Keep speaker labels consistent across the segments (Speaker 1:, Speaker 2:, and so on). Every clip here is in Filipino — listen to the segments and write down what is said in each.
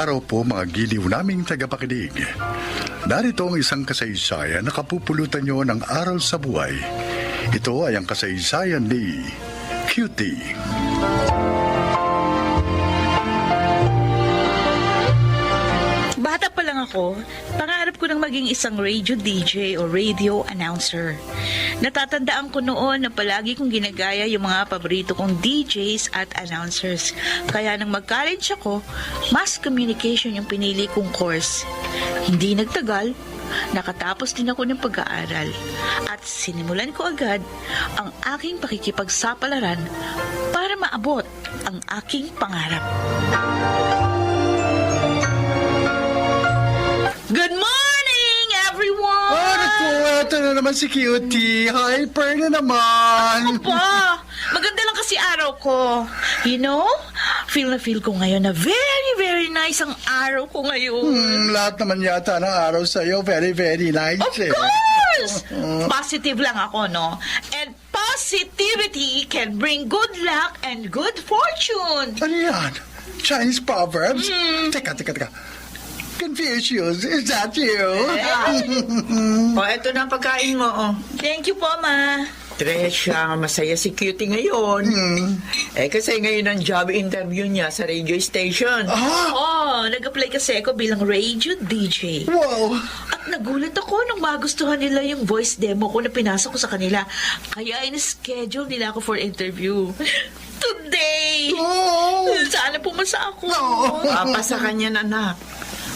Speaker 1: araw po mga giliw naming tagapakinig. Narito ang isang kasaysayan na kapupulutan nyo ng aral sa buhay. Ito ay ang kasaysayan ni Cutie.
Speaker 2: Bata pa lang ako, pangarap ko ng maging isang radio DJ o radio announcer. Natatandaan ko noon na palagi kong ginagaya yung mga paborito kong DJs at announcers. Kaya nang mag-college ako, mass communication yung pinili kong course. Hindi nagtagal, nakatapos din ako ng pag-aaral. At sinimulan ko agad ang aking pakikipagsapalaran para maabot ang aking pangarap. Good morning, everyone!
Speaker 1: Ito na naman si Cutie. Hyper na naman.
Speaker 2: Pa, maganda lang kasi araw ko. You know, feel na feel ko ngayon na very, very nice ang araw ko ngayon.
Speaker 1: Lahat naman yata ng araw sa'yo. Very, very nice.
Speaker 2: Of course! Positive lang ako, no? And positivity can bring good luck and good fortune.
Speaker 1: Ano yan? Chinese proverbs? Teka. Confucius, is that you?
Speaker 3: Eto na ang pagkain mo,
Speaker 2: Thank you po, Ma.
Speaker 3: Tresha, masaya si Cutie ngayon. Kasi ngayon ang job interview niya sa radio station.
Speaker 2: Nag-apply kasi ako bilang radio DJ.
Speaker 1: Wow!
Speaker 2: At nagulat ako nung magustuhan nila yung voice demo ko na pinasa ko sa kanila. Kaya in-schedule nila ako for interview. Today!
Speaker 1: Oh!
Speaker 2: Sana pumasa ako.
Speaker 3: Pasa ka niyan, anak.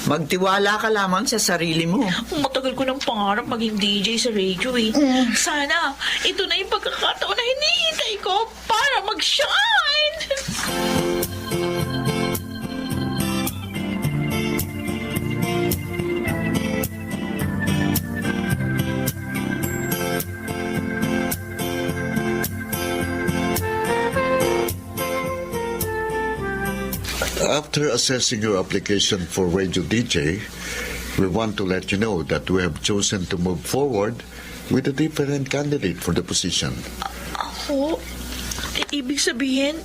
Speaker 3: Magtiwala ka lamang sa sarili mo.
Speaker 2: Matagal ko ng pangarap maging DJ sa radio eh. Sana, ito na yung pagkakataon na hinihintay ko para mag-shine!
Speaker 4: After assessing your application for Radio DJ, we want to let you know that we have chosen to move forward with a different candidate for the position.
Speaker 2: Ako? Ibig sabihin,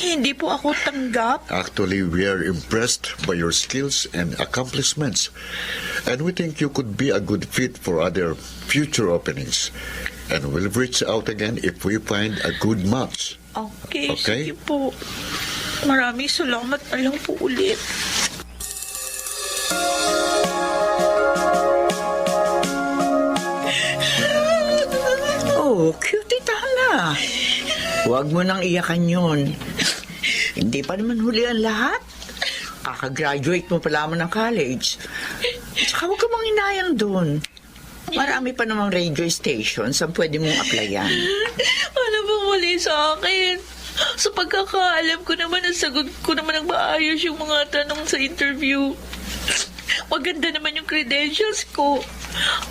Speaker 2: hindi po ako tanggap?
Speaker 4: Actually, we are impressed by your skills and accomplishments, and we think you could be a good fit for other future openings. And we'll reach out again if we find a good match.
Speaker 2: Okay,
Speaker 4: Okay?
Speaker 2: sige po. Maraming salamat na lang po ulit.
Speaker 3: Cutie, tala. Huwag mo nang iyakan yun. Hindi pa naman huli ang lahat. Kaka-graduate mo pa lamang ng college. Saka huwag ka mang inayang doon. Marami pa namang radio stations ang pwede mong applyan.
Speaker 2: Ano bang mali sa akin? Sa pagkakaalam ko naman, nasagot ko naman ng maayos yung mga tanong sa interview. Maganda naman yung credentials ko.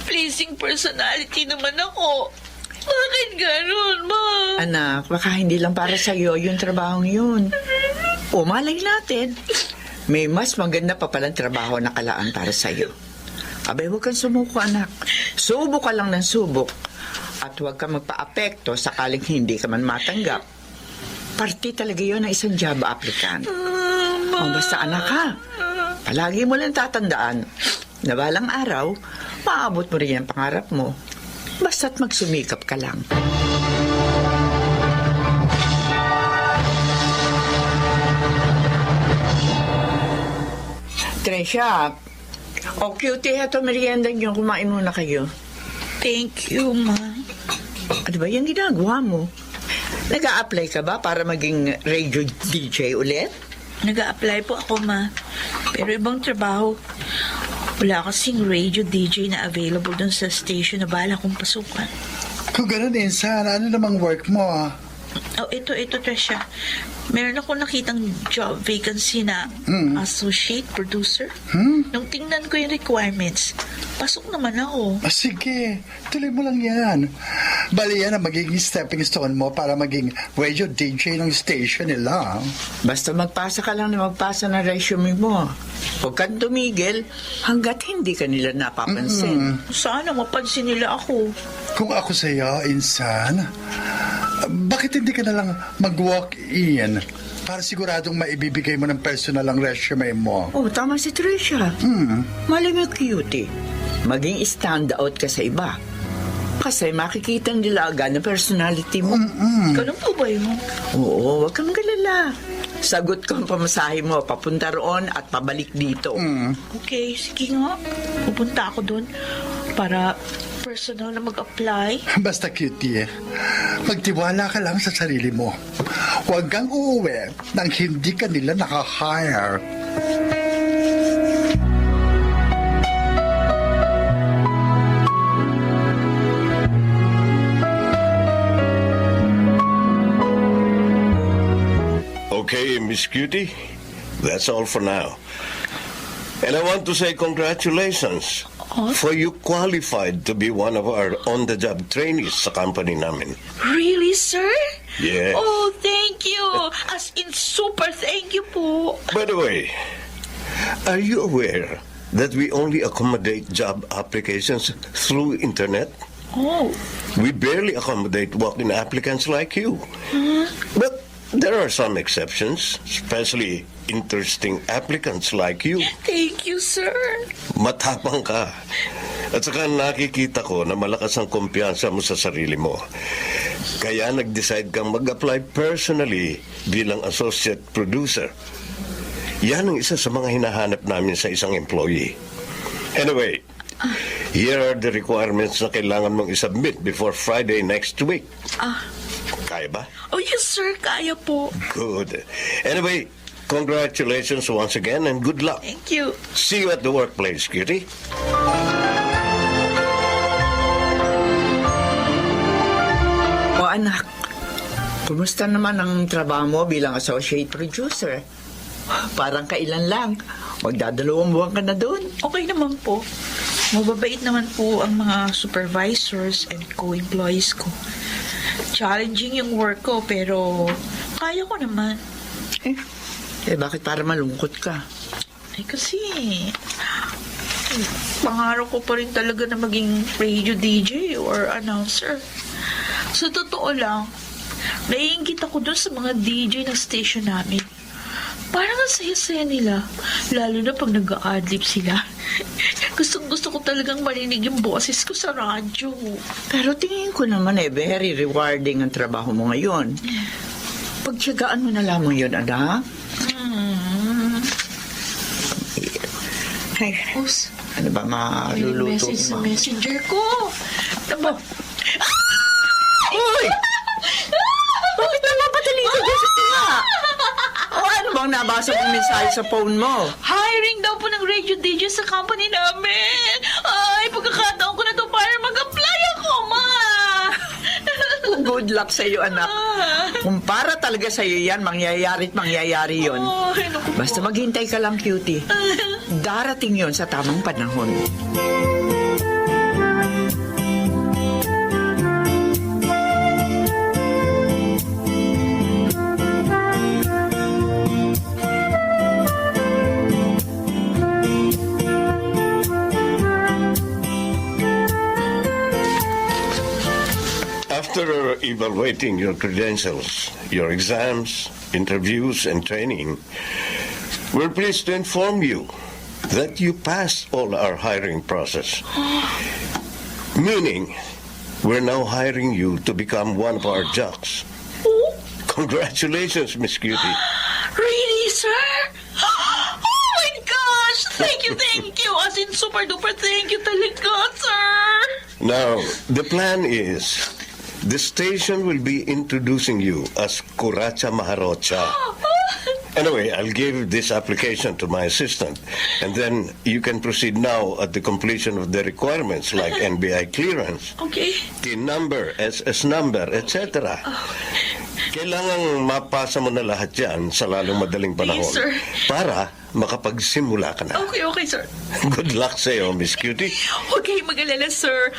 Speaker 2: Pleasing personality naman ako. Bakit ganun, Ma?
Speaker 3: Anak, baka hindi lang para sa'yo yung trabahong yun. O malay natin, may mas maganda pa palang trabaho na kalaan para sa'yo. Abay, huwag kang sumuko, anak. Subok ka lang ng subok. At huwag kang magpa-apekto sakaling hindi ka man matanggap. Parti talaga yun ng isang job applicant. O basta anak ha, palagi mo lang tatandaan na balang araw, maabot mo rin ang pangarap mo. Basta't magsumikap ka lang. Tresha, Cutie, ito merienda niyo. Kumain muna kayo.
Speaker 2: Thank you, Ma.
Speaker 3: Ano ba yung ginagawa mo? Nag-a-apply ka ba para maging radio DJ ulit?
Speaker 2: Nag-a-apply po ako, Ma. Pero ibang trabaho. Wala kasing radio DJ na available dun sa station na bala kong pasukan.
Speaker 1: Kung ganun, Insan, ano namang work mo?
Speaker 2: Ito, Tresha. Meron ako nakitang job vacancy na associate producer. Nung tingnan ko yung requirements, pasok naman ako.
Speaker 1: Sige, tuloy mo lang yan. Bali yan ang magiging stepping stone mo para maging radio DJ ng station nila.
Speaker 3: Basta magpasa ka lang na magpasa ng resume mo. Huwag kang tumigil hanggat hindi ka nila napapansin.
Speaker 2: Sana mapansin nila ako.
Speaker 1: Kung ako sa'yo, Insan, bakit hindi ka na lang mag-walk-in? para siguradong maibibigay mo ng personal ang resume mo.
Speaker 3: Oh, tama si Tricia. Malay mo, cutie. Maging stand out ka sa iba. Kasi makikita nila agad ang personality mo.
Speaker 2: Ganun po ba yun?
Speaker 3: Oo, huwag kang galala. Sagot ko ang pamasahe mo, papunta roon at pabalik dito.
Speaker 2: Okay, sige nga. Pupunta ako doon para personal na mag-apply.
Speaker 1: Basta cutie, magtiwala ka lang sa sarili mo. Huwag kang uuwi nang hindi ka nila nakahire.
Speaker 5: Okay, Miss Cutie, that's all for now. And I want to say congratulations for you qualified to be one of our on-the-job trainees sa company namin.
Speaker 2: Really, sir?
Speaker 5: Yes.
Speaker 2: Oh, thank you. As in, super thank you po.
Speaker 5: By the way, are you aware that we only accommodate job applications through internet?
Speaker 2: Oh,
Speaker 5: We barely accommodate walk-in applicants like you. But there are some exceptions, especially interesting applicants like you.
Speaker 2: thank you, sir.
Speaker 5: Matapang ka. At saka nakikita ko na malakas ang kumpiyansa mo sa sarili mo. Kaya nag-decide kang mag-apply personally bilang associate producer. Yan ang isa sa mga hinahanap namin sa isang employee. Anyway, here are the requirements na kailangan mong isubmit before Friday next week. Kaya ba?
Speaker 2: Oh, yes, sir. Kaya po.
Speaker 5: Good. Anyway, congratulations once again and good luck.
Speaker 2: Thank you.
Speaker 5: See you at the workplace, cutie.
Speaker 3: O anak, kumusta naman ang trabaho mo bilang associate producer? Parang kailan lang. Magdadalawang buwan ka na doon.
Speaker 2: Okay naman po. Mababait naman po ang mga supervisors and co-employees ko. Challenging yung work ko, pero kaya ko naman.
Speaker 3: Bakit para malungkot ka?
Speaker 2: Eh kasi, pangarap ko pa rin talaga na maging radio DJ or announcer. Sa totoo lang, naiingit ako dun sa mga DJ ng station namin. Parang ang saya-saya nila, lalo na pag nag-a-adlib sila. Gusto ko talagang marinig yung boses ko sa radyo.
Speaker 3: Pero tingin ko naman very rewarding ang trabaho mo ngayon. Pagtiyagaan mo na lamang yun, anak. Ay,
Speaker 2: Tapos,
Speaker 3: ano ba
Speaker 2: may
Speaker 3: maluluto
Speaker 2: message sa
Speaker 3: mo?
Speaker 2: messenger ko. Diba?
Speaker 3: Uy! Bakit napapadali ka dyan sa tinga? O ano bang nabasa mong mensahe sa phone mo?
Speaker 2: Hiring daw po ng radio DJ sa company namin. Ay, pagkakataon ko na to para mag-apply ako, ma.
Speaker 3: Good luck sa iyo, anak. Kung para talaga sa iyo yan, mangyayari at mangyayari yon.
Speaker 2: Ay, naku po.
Speaker 3: Basta maghintay ka lang, cutie. Darating yon sa tamang panahon.
Speaker 5: After evaluating your credentials, your exams, interviews, and training, we're pleased to inform you that you passed all our hiring process. Meaning, we're now hiring you to become one of our jocks.
Speaker 2: Oh,
Speaker 5: Congratulations, Miss Cutie.
Speaker 2: really, sir? Oh my gosh! Thank you. As in, super duper thank you talaga, sir.
Speaker 5: Now, the plan is the station will be introducing you as Kuracha Maharocha. Anyway, I'll give this application to my assistant, and then you can proceed now at the completion of the requirements like NBI clearance,
Speaker 2: Okay.
Speaker 5: TIN number, SS number, etc. Kailangang mapasa mo na lahat yan sa lalong madaling panahon
Speaker 2: Yes, sir.
Speaker 5: para makapagsimula ka na.
Speaker 2: Okay, sir.
Speaker 5: Good luck sa'yo, Miss Cutie.
Speaker 2: Huwag kayong mag-alala, sir.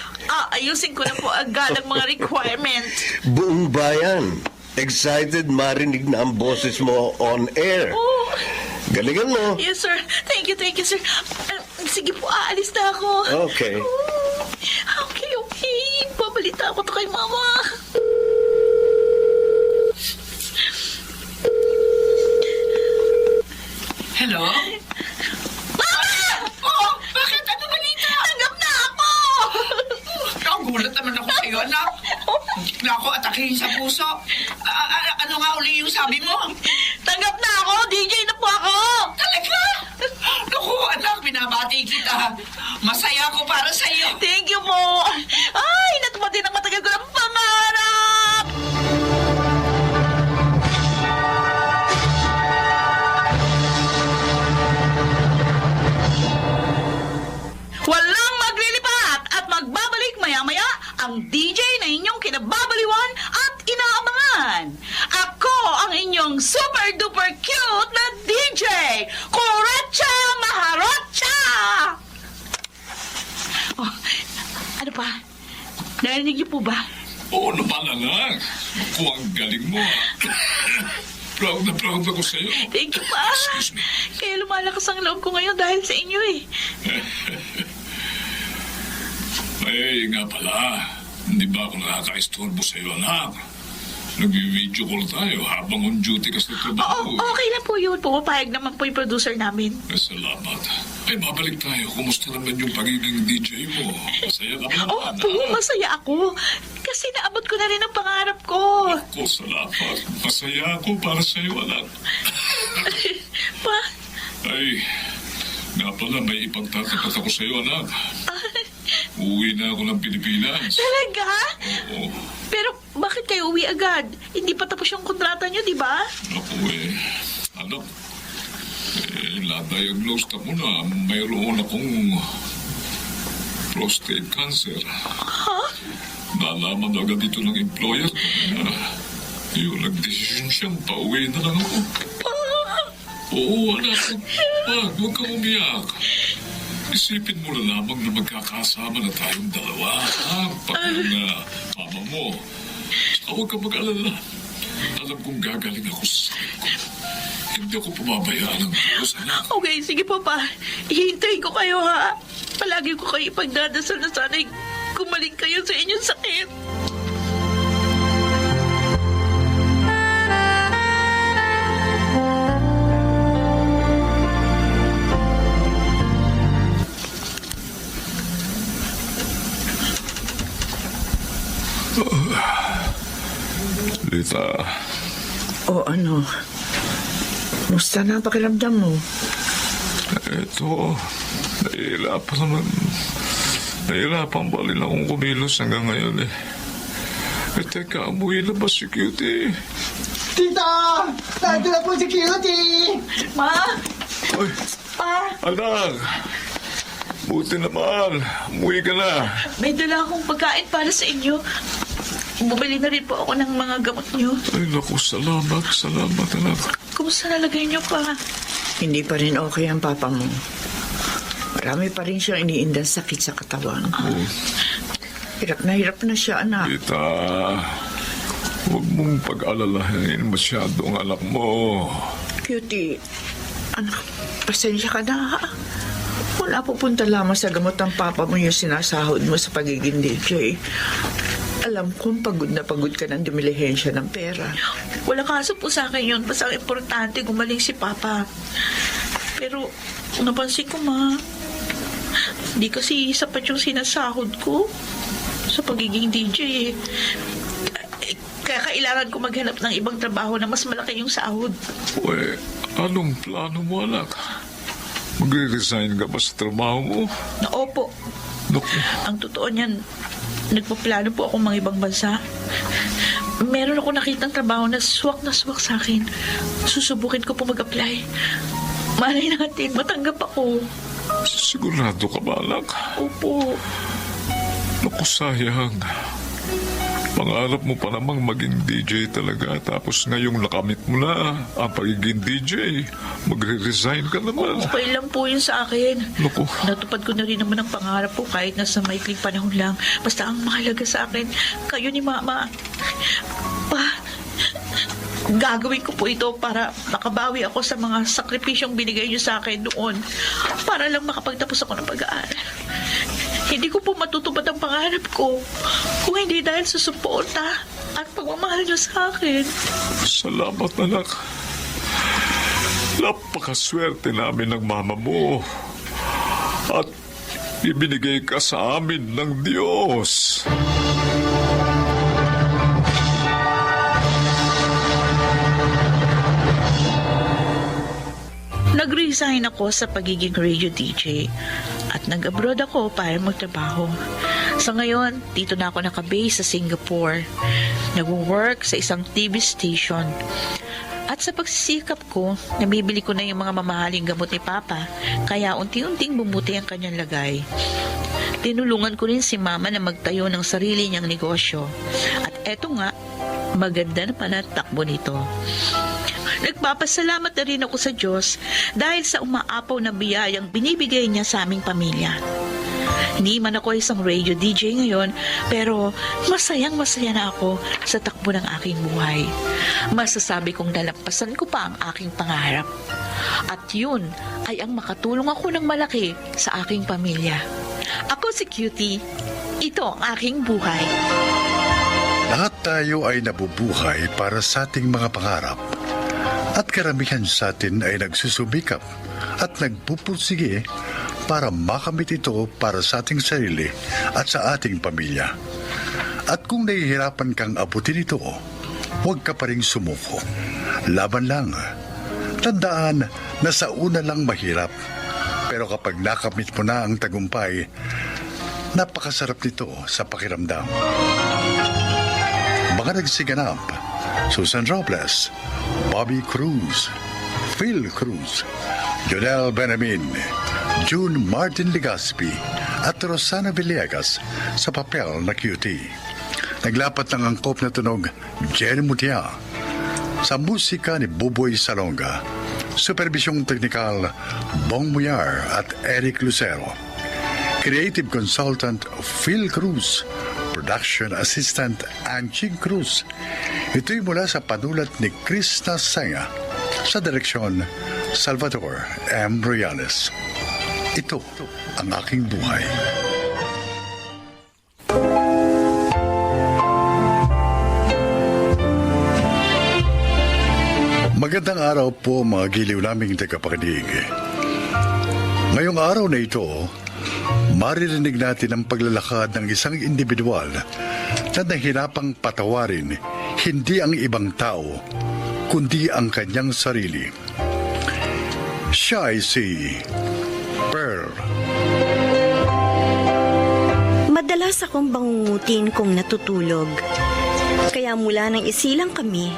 Speaker 2: Ayusin ko na po agad ang mga requirement.
Speaker 5: Buong bayan, excited marinig na ang boses mo on air.
Speaker 2: Oh,
Speaker 5: Galingan mo.
Speaker 2: yes, sir. Thank you, sir. Sige po, aalis na ako.
Speaker 5: Okay.
Speaker 2: Okay. Babalita ko to kay mama.
Speaker 3: Naku, atakihin sa puso. Ano nga uli yung sabi mo?
Speaker 2: Tanggap na ako! DJ na po ako!
Speaker 3: Talaga? Naku, anak, binabati kita. Masaya ako para sa iyo.
Speaker 2: Thank you po! Ay, natupad din ang matagal ko ng pangarap! Walang maglilipat at magbabalik maya-maya ang DJ na inyong kinababaliwan at inaabangan. Ako ang inyong super-duper cute na DJ, Coracha Maharocha! Oh, ano pa? Narinig niyo po ba?
Speaker 6: Oo naman, anak. Naku, ang galing mo. Proud na proud ako sa'yo.
Speaker 2: Thank you pa.
Speaker 6: Excuse me.
Speaker 2: Kaya lumalakas ang loob ko ngayon dahil sa inyo eh.
Speaker 6: Ay, nga pala. Hindi ba ako nakaka-istorbo sa'yo, anak? Nag-video call tayo habang on duty ka sa
Speaker 2: Oo,
Speaker 6: trabaho.
Speaker 2: okay na po yun. Pumapayag naman po yung producer namin.
Speaker 6: Salamat. Ay, babalik tayo. Kumusta naman yung pagiging DJ mo? Masaya ka ba naman?
Speaker 2: Oo po, masaya ako. Kasi naabot ko na rin ang pangarap ko.
Speaker 6: Ako, salamat. Masaya ako para sa'yo, anak.
Speaker 2: Pa,
Speaker 6: Ay, nga pala, may ipagtatapat ako sa'yo, anak. Uwi na ako ng Pilipinas.
Speaker 2: talaga?
Speaker 6: Oo.
Speaker 2: Pero bakit kayo uwi agad? Hindi pa tapos yung kontrata nyo, di ba?
Speaker 6: Naku anak, na-diagnose ako na mayroon akong prostate cancer.
Speaker 2: Ha?
Speaker 6: Nalaman agad ito ng employer ko na yun, nag-desisyon siyang pauwi na lang ako. Oo, anak, huwag kang umiyak. Isipin mo na lamang na magkakasama na tayong dalawa, ha? Pati yung mama mo. Saka huwag kang mag-alala. Alam kong gagaling ako sa sakit ko. Hindi ako pumabayaan ng Diyos, anak.
Speaker 2: Okay, sige po pa. Ihintayin ko kayo ha. Palagi ko kayo ipagdadasal na sana'y gumaling kayo sa inyong sakit.
Speaker 6: Lita,
Speaker 3: O ano? Musta na ang pakiramdam mo?
Speaker 6: eto, nahihirapan ba rin akong kumilos hanggang ngayon eh. Teka, umuwi na ba si Cutie?
Speaker 7: Tita! Nandito na po si Cutie!
Speaker 2: Ma?
Speaker 6: Ay,
Speaker 2: Pa?
Speaker 6: anak! Buti naman, umuwi ka na.
Speaker 2: May dala akong pagkain para sa inyo. Bumili na rin po ako ng mga gamot nyo.
Speaker 6: Ay, naku, salamat anak.
Speaker 2: Kumusta nalagay nyo pa?
Speaker 3: Hindi pa rin okay ang papa mo. Marami pa rin siyang iniindang sakit sa katawan. Hirap na siya, anak.
Speaker 6: Lita, huwag mong pag-alalahin masyado ang anak mo.
Speaker 3: Cutie, anak, pasensya ka na, ha? Wala pupunta lamang sa gamot ng papa mo yung sinasahod mo sa pagiging DJ. Alam kong pagod na pagod ka ng dumilihensya ng pera.
Speaker 2: Wala kaso po sa akin yun. Basta ang importante gumaling si Papa. Pero napansin ko, Ma, hindi kasi sapat yung sinasahod ko sa pagiging DJ eh. Kaya kailangan ko maghanap ng ibang trabaho na mas malaki yung sahod.
Speaker 6: Uy, anong plano mo, anak? Magre-resign ka ba sa trabaho mo?
Speaker 2: Na opo,
Speaker 6: Naku,
Speaker 2: ang totoo niyan, nagpaplano po akong mga ibang bansa. Meron ako nakitang trabaho na swak sa akin. Susubukin ko po mag-apply. Malay natin, matanggap ako.
Speaker 6: sigurado ka ba, anak?
Speaker 2: Opo.
Speaker 6: Naku, sayang. Pangarap mo pa namang maging DJ talaga, tapos ngayong nakamit mo na ang pagiging DJ, magre-resign ka naman.
Speaker 2: Okay lang po yun sa akin.
Speaker 6: Naku.
Speaker 2: Natupad ko na rin naman ang pangarap ko kahit nasa maikling panahon lang. Basta ang mahalaga sa akin, kayo ni Mama. Pa, gagawin ko po ito para makabawi ako sa mga sakripisyong binigay niyo sa akin noon. Para lang makapagtapos ako ng pag-aaral. Hindi ko po matutupad ang pangarap ko kung hindi dahil sa suporta at pagmamahal niyo sa akin.
Speaker 6: Salamat, anak. Napakaswerte namin ng mama mo. At ibinigay ka sa amin ng Diyos.
Speaker 2: nag-resign ako sa pagiging radio DJ at nag-abroad ako para magtrabaho. Sa ngayon, dito na ako nakabase sa Singapore. Nag-work sa isang TV station. At sa pagsisikap ko, nabibili ko na yung mga mamahaling gamot ni Papa, kaya unti-unting bumuti ang kanyang lagay. Tinulungan ko rin si Mama na magtayo ng sarili niyang negosyo. At eto nga, maganda na pala takbo nito. Nagpapasalamat na rin ako sa Diyos dahil sa umaapaw na biyayang binibigay niya sa aming pamilya. Hindi man ako isang radio DJ ngayon, pero masayang-masaya na ako sa takbo ng aking buhay. Masasabi kong nalampasan ko pa ang aking pangarap. At yun ay ang makatulong ako ng malaki sa aking pamilya. Ako si Cutie. Ito ang aking buhay.
Speaker 1: Lahat tayo ay nabubuhay para sa ating mga pangarap. At karamihan sa atin ay nagsusubikap at nagpupursige para makamit ito para sa ating sarili at sa ating pamilya. At kung nahihirapan kang abutin ito, huwag ka pa rin sumuko. Laban lang. Tandaan na sa una lang mahirap. Pero kapag nakamit mo na ang tagumpay, napakasarap nito sa pakiramdam. Mga nagsiganap: Susan Robles, Bobby Cruz, Phil Cruz, Jonel Benamin, June Martin Legaspi at Rosana Villegas sa papel na Cutie. Naglapat ng angkop na tunog Jenny Mutia. Sa musika ni Buboy Salonga, supervisyong teknikal Bong Muyar at Eric Lucero. Creative consultant Phil Cruz. Production Assistant Anching Cruz. Ito'y mula sa panulat ni Chris Nasenga sa direksyon Salvador M. Royales. Ito ang aking buhay. Magandang araw po mga giliw naming tagapakinig. Ngayong araw na ito, maririnig natin ang paglalakad ng isang individual na nahirapang patawarin hindi ang ibang tao, kundi ang kanyang sarili. Siya ay si Pearl.
Speaker 8: Madalas akong bangungutin kung natutulog. Kaya mula nang isilang kami,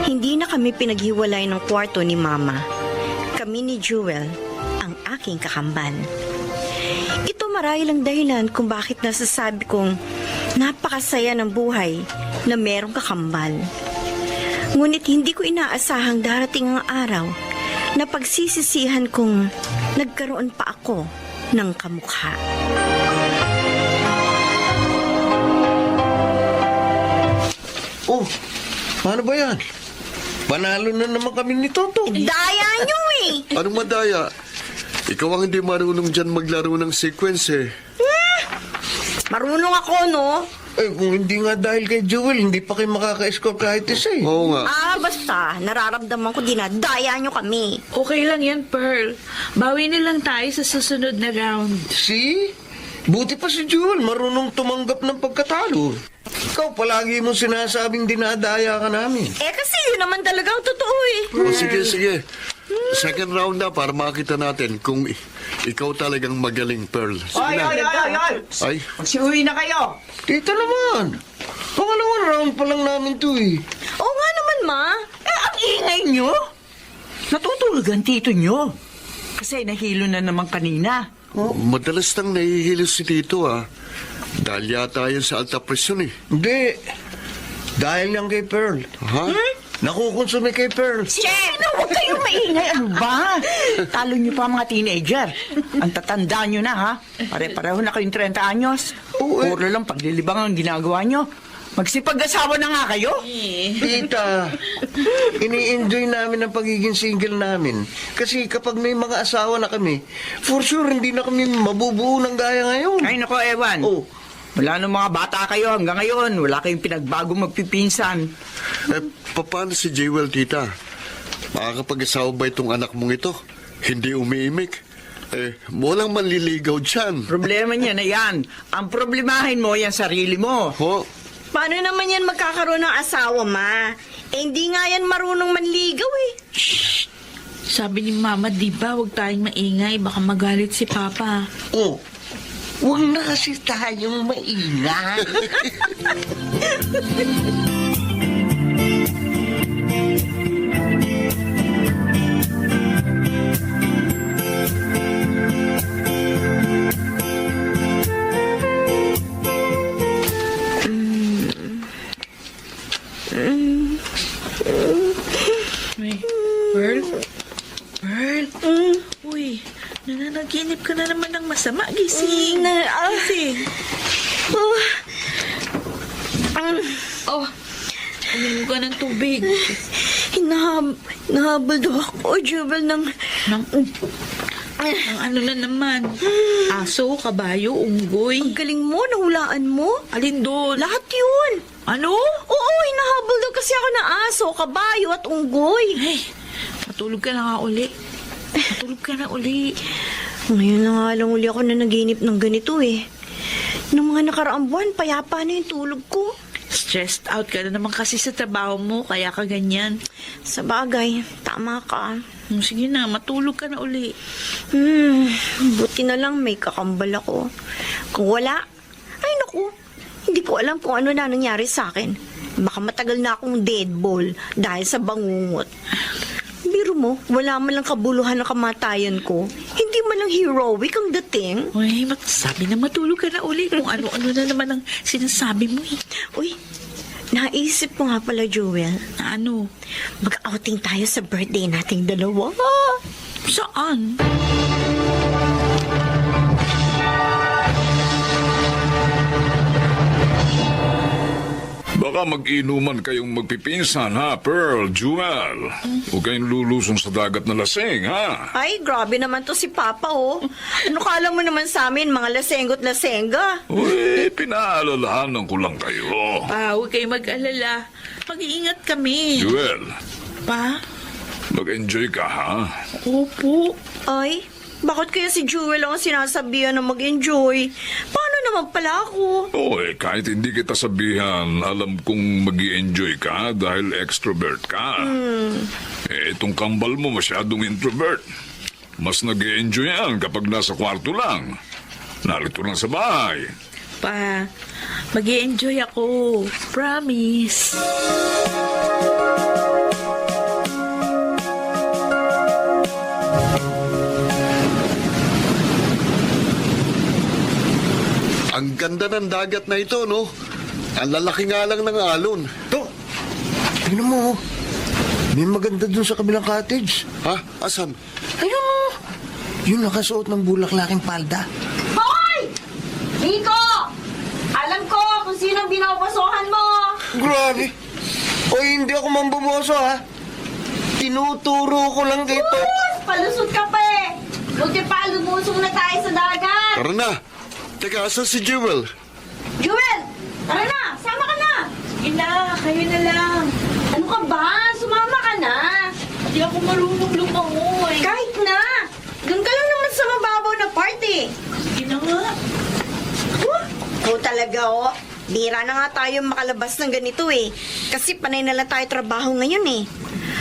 Speaker 8: hindi na kami pinaghiwalay ng kwarto ni Mama. Kami ni Jewel, ang aking kakambal. Ito marahil ang dahilan kung bakit nasasabi kong napakasaya ng buhay na merong kakambal. Ngunit hindi ko inaasahang darating ang araw na pagsisisihan kong nagkaroon pa ako ng kamukha.
Speaker 5: Oh, paano ba yan? Panalo na naman kami ni Toto.
Speaker 8: Daya nyo eh!
Speaker 4: Anong madaya? Ikaw ang hindi marunong dyan maglaro ng sequence eh.
Speaker 8: Marunong ako, no?
Speaker 5: Eh, kung hindi nga dahil kay Jewel, hindi pa kayo makaka-score kahit isa eh.
Speaker 4: Oo nga.
Speaker 8: Basta, nararamdaman ko dinadaya nyo kami.
Speaker 2: Okay lang yan, Pearl. Bawi na lang tayo sa susunod na round.
Speaker 5: See? Buti pa si Jewel, marunong tumanggap ng pagkatalo. Ikaw palagi mo sinasabing dinadaya ka namin.
Speaker 8: Kasi yun naman talagang totoo eh.
Speaker 4: O, sige. Second round na para makita natin kung ikaw talagang magaling, Pearl. Sige na. Ay,
Speaker 3: Magsiuwi na kayo.
Speaker 5: Tita naman, pangalawang round pa lang namin to eh.
Speaker 8: Oo nga naman, Ma.
Speaker 3: Ang ingay nyo. Natutulog ang tito nyo. Kasi nahilo na naman kanina.
Speaker 4: madalas nang nahihilo si Tito Dahil yata yun sa alta presyon eh.
Speaker 5: Hindi, dahil lang kay Pearl.
Speaker 4: Ha?
Speaker 5: Nakukonsume kay Pearl.
Speaker 3: Huwag kayong maingay. Ano ba? Talo nyo pa mga teenager. Ang tatanda nyo na, ha? Pare-pareho na kayong 30 anyos. Puro lang paglilibang ang ginagawa nyo. Magsipag-asawa na nga kayo.
Speaker 5: Tita, ini-enjoy namin ang pagiging single namin. Kasi kapag may mga asawa na kami, for sure hindi na kami mabubuo ng gaya ngayon.
Speaker 3: Ay, nako, Ewan.
Speaker 5: Oh.
Speaker 3: Wala nung mga bata kayo hanggang ngayon. Wala kayong pinagbago magpipinsan.
Speaker 4: Paano si Jewel, tita? Makakapag-asawa ba itong anak mong ito? Hindi umiimik? Walang manliligaw dyan.
Speaker 3: Problema niya na yan. Ang problemahin mo yan sarili mo.
Speaker 4: Ho?
Speaker 8: Paano naman yan magkakaroon ng asawa, Ma? Hindi nga yan marunong manligaw eh.
Speaker 2: Sabi ni Mama, di ba, huwag tayong maingay. Baka magalit si Papa.
Speaker 9: Oh, huwag na kasi tayong maingay.
Speaker 2: Uy, Pearl? Pearl? Uy, nananaginip ka na naman ng masama. Gising. Gising. Oh, uminom ka ng tubig.
Speaker 8: Hinahabol daw ako, Jewel, ng
Speaker 2: Ang ano na naman? Aso, kabayo, unggoy.
Speaker 8: Ang galing mo, nahulaan mo.
Speaker 2: Alin doon?
Speaker 8: Lahat yun.
Speaker 2: Ano?
Speaker 8: Oo, hinahabol daw kasi ako ng aso, kabayo at unggoy.
Speaker 2: Ay, matulog ka na nga uli. Matulog ka na uli.
Speaker 8: Ngayon na nga lang uli ako na naginip ng ganito eh. Noong mga nakaraang buwan, payapa na yung tulog ko.
Speaker 2: Stressed out ka na naman kasi sa trabaho mo, kaya ka ganyan.
Speaker 8: Sa bagay, tama ka.
Speaker 2: Sige na, matulog ka na uli.
Speaker 8: Buti na lang may kakambal ako. Kung wala, ay naku, hindi ko alam kung ano na nangyari sa akin. Baka matagal na akong dead ball dahil sa bangungot. Biro mo, wala man lang kabuluhan ng kamatayan ko. Hindi man lang heroic ang dating.
Speaker 2: Uy, sabi na matulog ka na uli kung ano-ano na naman ang sinasabi mo eh.
Speaker 8: Uy, naisip ko nga pala, Jewel.
Speaker 2: Ano?
Speaker 8: Mag-outing tayo sa birthday nating dalawa.
Speaker 2: Saan?
Speaker 6: Baka mag-inuman kayong magpipinsan, ha, Pearl, Jewel? Huwag kayong lulusong sa dagat na lasing, ha?
Speaker 8: Ay, grabe naman to si Papa, oh. Ano kala mo naman sa amin, mga lasenggo't lasenga?
Speaker 6: Uy, pinaalalahanan ko lang kayo.
Speaker 2: Pa, huwag kayo mag-alala. Mag-iingat kami.
Speaker 6: Jewel,
Speaker 2: Pa?
Speaker 6: mag-enjoy ka, ha?
Speaker 2: Opo.
Speaker 8: Ay, bakit kaya si Jewel ang sinasabihan na mag-enjoy? Paano naman pala ako?
Speaker 6: Oy, kahit hindi kita sabihan, alam kong mag-i-enjoy ka dahil extrovert ka. Eh, itong kambal mo masyadong introvert. Mas nag-i-enjoy yan kapag nasa kwarto lang. Narito lang sa bahay.
Speaker 2: Pa, mag-i-enjoy ako. Promise.
Speaker 4: Ang ganda ng dagat na ito, no? Ang lalaki nga lang ng alon.
Speaker 9: To, tingnan mo. May maganda dun sa kabilang cottage.
Speaker 4: Ha? Asan?
Speaker 9: Ayun mo. Yung nakasuot ng bulaklaking palda.
Speaker 10: Hoy! Nico! Alam ko kung sino ang binabasohan mo.
Speaker 9: Grabe. O hindi ako mambumoso, ha? Tinuturo ko lang dito.
Speaker 10: Palusot ka pa eh. Buti pa, lumusong na tayo sa dagat.
Speaker 4: Tara na. Teka, asan si Jewel?
Speaker 10: Jewel! Tara na! Sama ka na!
Speaker 2: Ina, kayo na lang.
Speaker 10: Ano ka ba? Sumama ka na.
Speaker 2: Hindi ako marunong lumangoy.
Speaker 10: Kahit na. Doon ka lang naman sa mababaw na party.
Speaker 2: Sige na nga.
Speaker 8: Oo talaga, oh. Bira na nga tayo makalabas ng ganito eh. Kasi panay na lang tayo trabaho ngayon eh.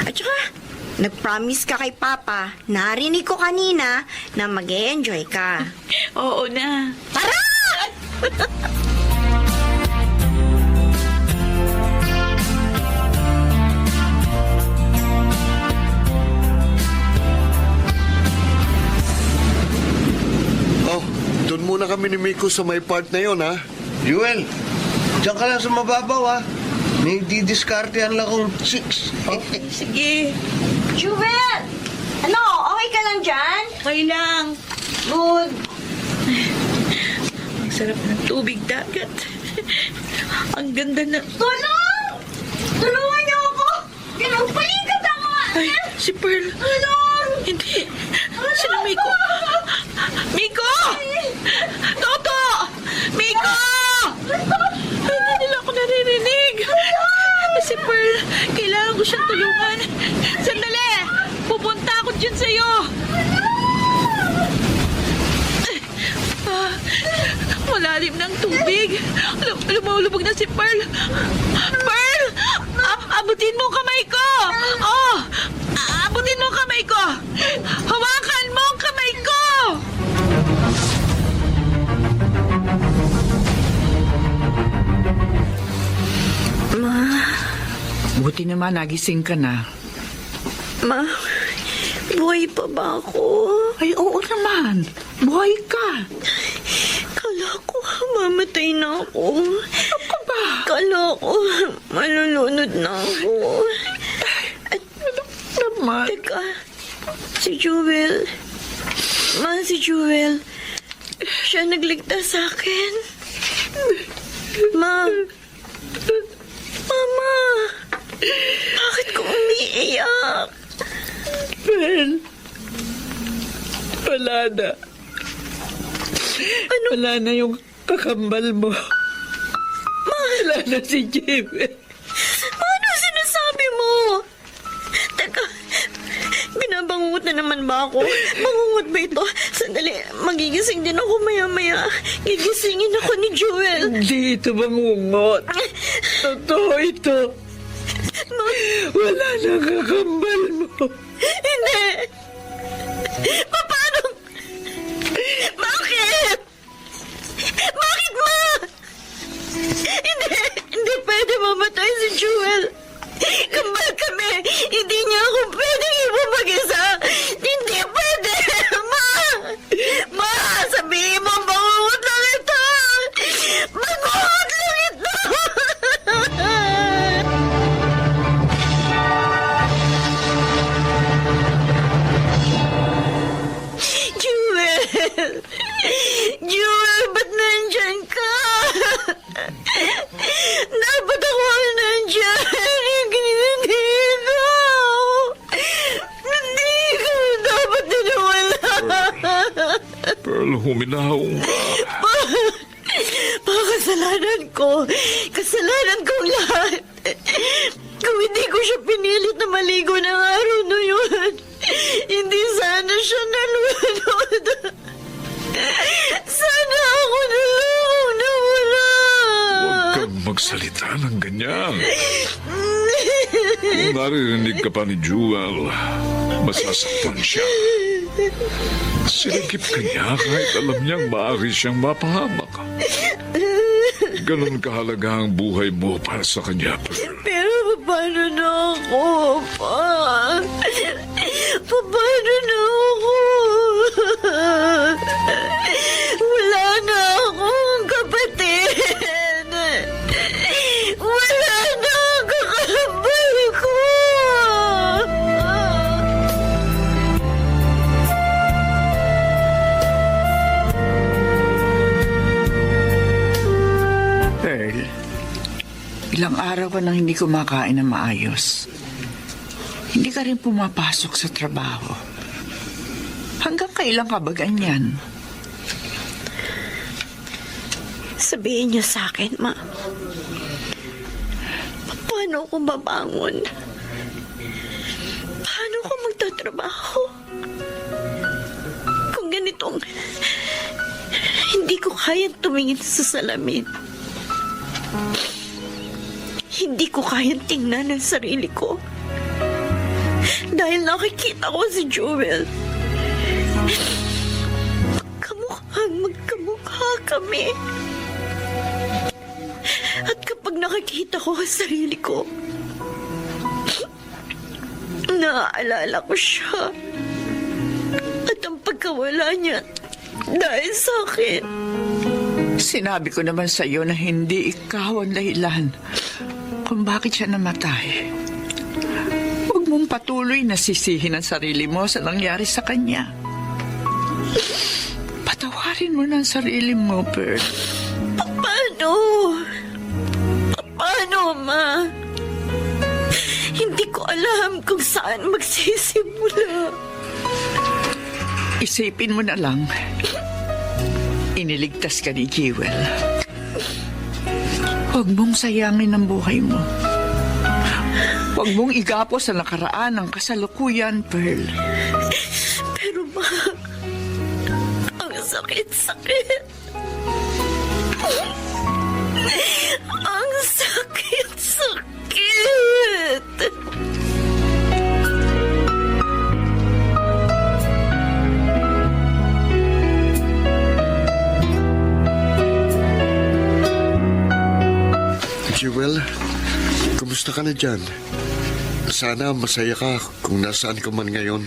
Speaker 8: At saka, nag-promise ka kay Papa, narinig ko kanina na mag-e-enjoy ka.
Speaker 2: Oo na.
Speaker 8: Tara!
Speaker 4: Oh, doon muna kami ni Miko sa may part na yon, ha?
Speaker 9: Jewel, diyan ka lang sa mababaw, ha? May didiskartehan lang akong 6.
Speaker 2: Sige.
Speaker 10: Jewel! Ano? Okay ka lang dyan?
Speaker 2: Okay lang.
Speaker 10: Good.
Speaker 2: Ang sarap ng tubig dagat. Ang ganda na...
Speaker 10: Tulong! Tulungan niyo ako! Pinagpalikat ako!
Speaker 2: Ay, si Pearl.
Speaker 10: Tulong!
Speaker 2: Hindi. Sino Miko? Miko! Toto! Miko! Ay, hindi nila ako naririnig. Si Pearl, kailangan ko siyang tulungan. Sandali! Pupunta ako dyan sa'yo. Malalim ng tubig. Lumulubog na si Pearl. Pearl! Abutin mo ang kamay ko! Oh! Abutin mo ang kamay ko!
Speaker 3: Buti naman nagising ka na.
Speaker 8: Ma, buhay pa ba ako?
Speaker 3: Ay, oo naman. Buhay ka.
Speaker 8: Kala ko mamatay na ako.
Speaker 3: Ako ba?
Speaker 8: Kala ko malulunod na ako.
Speaker 3: Naman.
Speaker 8: Teka, si Jewel. Ma, si Jewel. Siya nagligtas sa akin. Ma. Mama. Bakit ko umiiyak?
Speaker 3: Well, wala na.
Speaker 8: Ano?
Speaker 3: Wala na yung kakambal mo. Wala na si Jimmy.
Speaker 8: Ano sinasabi mo? Teka, binabangungot na naman ba ako? Bangungot ba ito? Sandali, magigising din ako maya-maya. Gigisingin ako ni Joel.
Speaker 3: Hindi ito bangungot. Totoo ito. Wala na kakambal mo.
Speaker 8: Hindi! Paano? Bakit? Bakit, Ma? Hindi pwede mamatay si Joel. Kambal kami. Hindi niya ako pwede ibumag-isa. Hindi pwede. Ma, sabihin mo, bangungot lang ito. Bangungot lang ito. Jewel, ba't nandyan ka? Dapat ako nandyan. Hindi ko. Hindi ko dapat dinawala.
Speaker 6: Pearl, huminahong ka.
Speaker 8: Kasalanan ko. Kasalanan kong lahat. Kung hindi ko siya pinilit na maligo ng araw na yun, hindi sana siya nalunod. Sana ako na lang nawala.
Speaker 6: Huwag kang magsalita ng ganyan. Kung naririnig ka pa ni Jewel, masasaktan siya. Sinagip ka niya kahit alam niyang maaari siyang mapahamak. Ganon kahalaga ang buhay mo para sa kanya, Pearl.
Speaker 8: Pero paano na ako, Pa? Paano na ako? Wala na akong kapatid. Wala na ang kakambal ko.
Speaker 3: Pearl, ilang araw ka nang hindi kumakain ng maayos. Hindi ka rin pumapasok sa trabaho. Hanggang kailan ka ba ganyan?
Speaker 8: Sabihin niyo sa akin, Ma. Paano ako babangon? Paano ako magtatrabaho? Kung ganitong hindi ko kayang tumingin sa salamin. Hindi ko kayang tingnan ang sarili ko. Dahil nakikita ko si Joel. Magkamukha kami. At kapag nakikita ko ang sarili ko, naaalala ko siya. At ang pagkawala niya dahil sa akin.
Speaker 3: Sinabi ko naman sa iyo na hindi ikaw ang dahilan kung bakit siya namatay. Huwag mong patuloy na sisihin ang sarili mo sa nangyari sa kanya. Patawarin mo na ang sarili mo, Pearl.
Speaker 8: Paano? Paano, Ma? Hindi ko alam kung saan magsisimula.
Speaker 3: Isipin mo na lang, iniligtas ka ni Jewel. Huwag mong sayangin ang buhay mo. Huwag mong igapos sa nakaraan ng kasalukuyan, Pearl.
Speaker 8: Pero, Ma, ang sakit-sakit. Ang sakit-sakit.
Speaker 4: Jewel, kumusta Kamusta ka na dyan? Sana masaya ka kung nasaan ka man ngayon.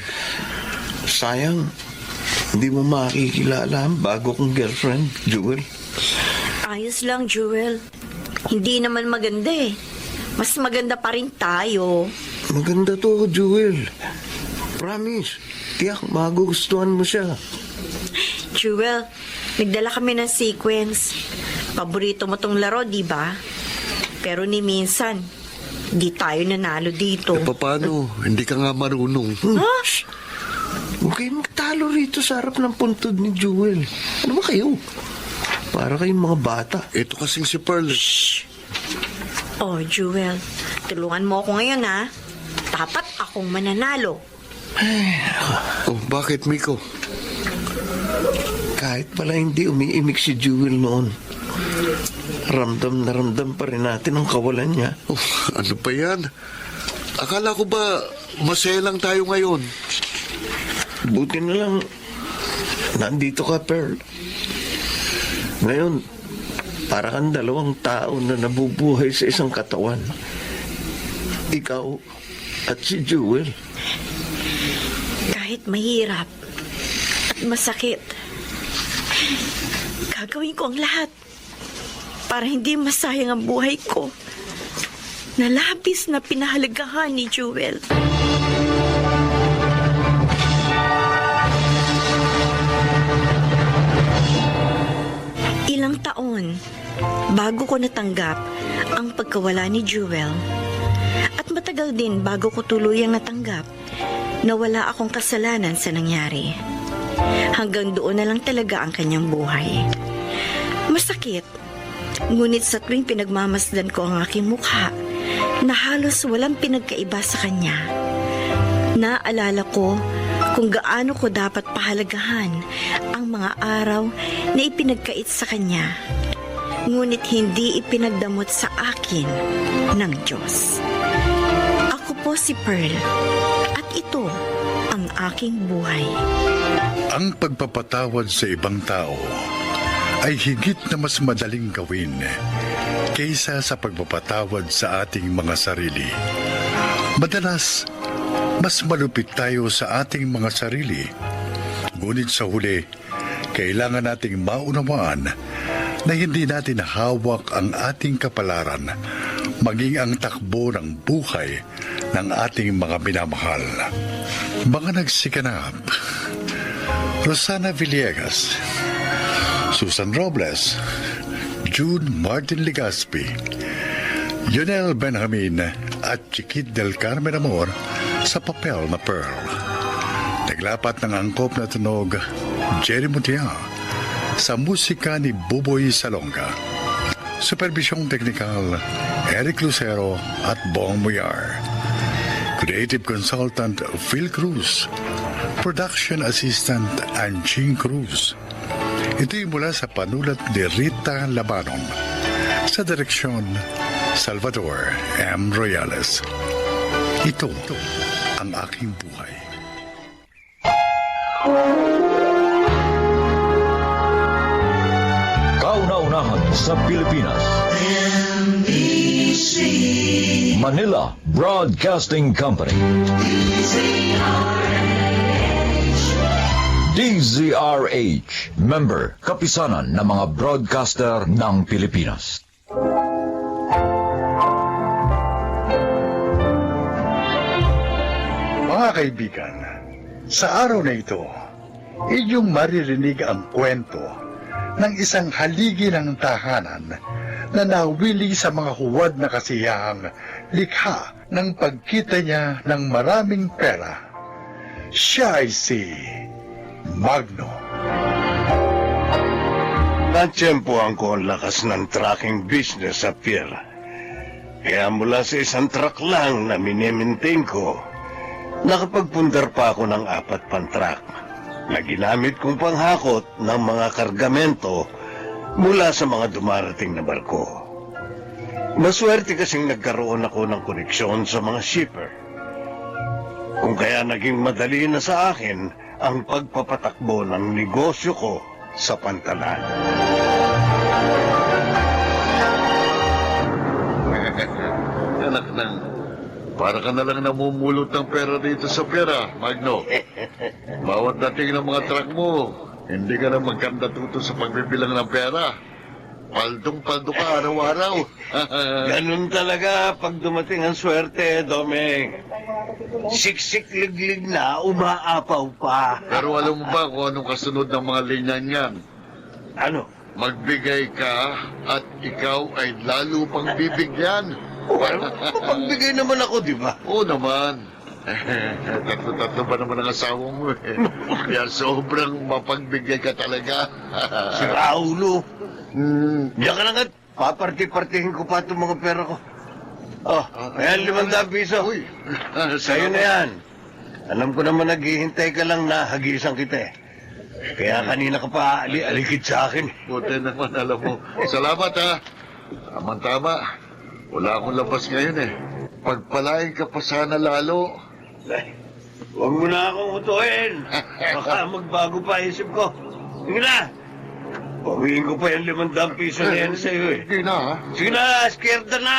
Speaker 5: Sayang, hindi mo makikilala ang bago kong girlfriend, Jewel.
Speaker 8: Ayos lang, Jewel. Hindi naman maganda eh. Mas maganda pa rin tayo.
Speaker 5: Maganda to, Jewel. Promise, tiyak magugustuhan mo siya.
Speaker 8: Jewel, nagdala kami ng sequence. Paborito mo tong laro, di ba? Pero ni minsan, di tayo nanalo dito.
Speaker 4: Paano? Hindi ka nga marunong.
Speaker 8: Ha?
Speaker 5: Shh! Huwag kayong magtalo rito sa harap ng puntod ni Jewel. Ano ba kayo? Para kayong mga bata.
Speaker 4: Ito kasing si Pearl.
Speaker 8: Oh, Jewel, tulungan mo ako ngayon, ha? Dapat akong mananalo.
Speaker 4: Oh, bakit, Miko?
Speaker 5: Kahit pala hindi umiimik si Jewel noon, ramdam na ramdam pa rin natin ang kawalan niya.
Speaker 4: Oh, ano pa yan? Akala ko ba masaya lang tayo ngayon?
Speaker 5: Buti na lang nandito ka, Pearl. Ngayon, para kang dalawang tao na nabubuhay sa isang katawan. Ikaw at si Jewel.
Speaker 8: Kahit mahirap at masakit, gagawin ko ang lahat para hindi masayang ang buhay ko na labis na pinahalagahan ni Jewel. Ilang taon bago ko natanggap ang pagkawala ni Jewel, at matagal din bago ko tuluyang natanggap na wala akong kasalanan sa nangyari. Hanggang doon na lang talaga ang kanyang buhay. Masakit, ngunit sa tuwing pinagmamasdan ko ang aking mukha na halos walang pinagkaiba sa kanya, naalala ko kung gaano ko dapat pahalagahan ang mga araw na ipinagkait sa kanya, ngunit hindi ipinagdamot sa akin ng Diyos. Ako po si Pearl, at ito ang aking buhay.
Speaker 1: Ang pagpapatawad sa ibang tao ay higit na mas madaling gawin kaysa sa pagpapatawad sa ating mga sarili. Madalas, mas malupit tayo sa ating mga sarili. Ngunit sa huli, kailangan nating maunawaan na hindi natin hawak ang ating kapalaran, maging ang takbo ng buhay ng ating mga minamahal. Mga nagsikanap: Rosana Villegas, Susan Robles, June Martin Legaspi, Yonel Benjamin at Chiquit del Carmen Amor sa papel na Pearl. Naglapat ng angkop na tunog, Jerry Mutia, sa musika ni Buboy Salonga. Supervisyong teknikal, Eric Lucero at Bong Muyar. Creative Consultant, Phil Cruz. Production Assistant, Anching Cruz. Ito'y mula sa panulat ni Rita Labanon. Sa direksyon, Salvador M. Royales. Ito ang aking buhay.
Speaker 11: Kauna-unahan sa Pilipinas. NBC Manila Broadcasting Company. DZRH, member, kapisanan ng mga broadcaster ng Pilipinas.
Speaker 1: Mga kaibigan, sa araw na ito, inyong maririnig ang kwento ng isang haligi ng tahanan na nawili sa mga huwad na kasiyahang likha ng pagkita niya ng maraming pera. Siya ay si Magno.
Speaker 5: Natsyempohan ko ang lakas ng trucking business sa pier. Kaya mula sa isang truck lang na minimaintain ko, nakapagpundar pa ako ng 4 pang truck na ginamit kong panghakot ng mga kargamento mula sa mga dumarating na barko. Maswerte kasing nagkaroon ako ng koneksyon sa mga shipper. Kung kaya naging madali na sa akin ang pagpapatakbo ng negosyo ko sa pantalan.
Speaker 12: Anak ng
Speaker 4: Para ka na lang namumulot ng pera dito sa pera, Magno. Bawat dating ng mga truck mo, hindi ka na magkandatuto sa pagbibilang ng pera. Paldong-paldo ka araw-araw.
Speaker 5: Ganun talaga pag dumating ang swerte, Domeng. Siksik-liglig na, umaapaw pa.
Speaker 4: Pero alam mo ba kung anong kasunod ng mga linya niyan?
Speaker 5: Ano?
Speaker 4: Magbigay ka at ikaw ay lalo pang bibigyan.
Speaker 5: Mapagbigay naman ako, di ba?
Speaker 4: Oo naman. Tatlo-tatlo ba naman ang asawa mo eh? Kaya sobrang mapagbigay ka talaga.
Speaker 5: Si Raulo. Diyan ka lang at paparti-partihin ko pa itong mga pera ko. Oh, ayan, 500 piso.
Speaker 4: Uy.
Speaker 5: Sa'yo na yan. Alam ko naman naghihintay ka lang na hagisan kita eh. Kaya kanina ka pa alikid sa akin.
Speaker 4: Buti naman, alam mo. Salamat ha. Tama-tama. Wala akong labas ngayon eh. Pagpalain ka pa sana lalo.
Speaker 5: Ay, huwag mo na akong utuhin. Baka magbago pa isip ko. Sige na. Pawiin ko pa yung 500 piso na yan sa'yo eh.
Speaker 4: Hindi na ha.
Speaker 5: Sige na, scared na.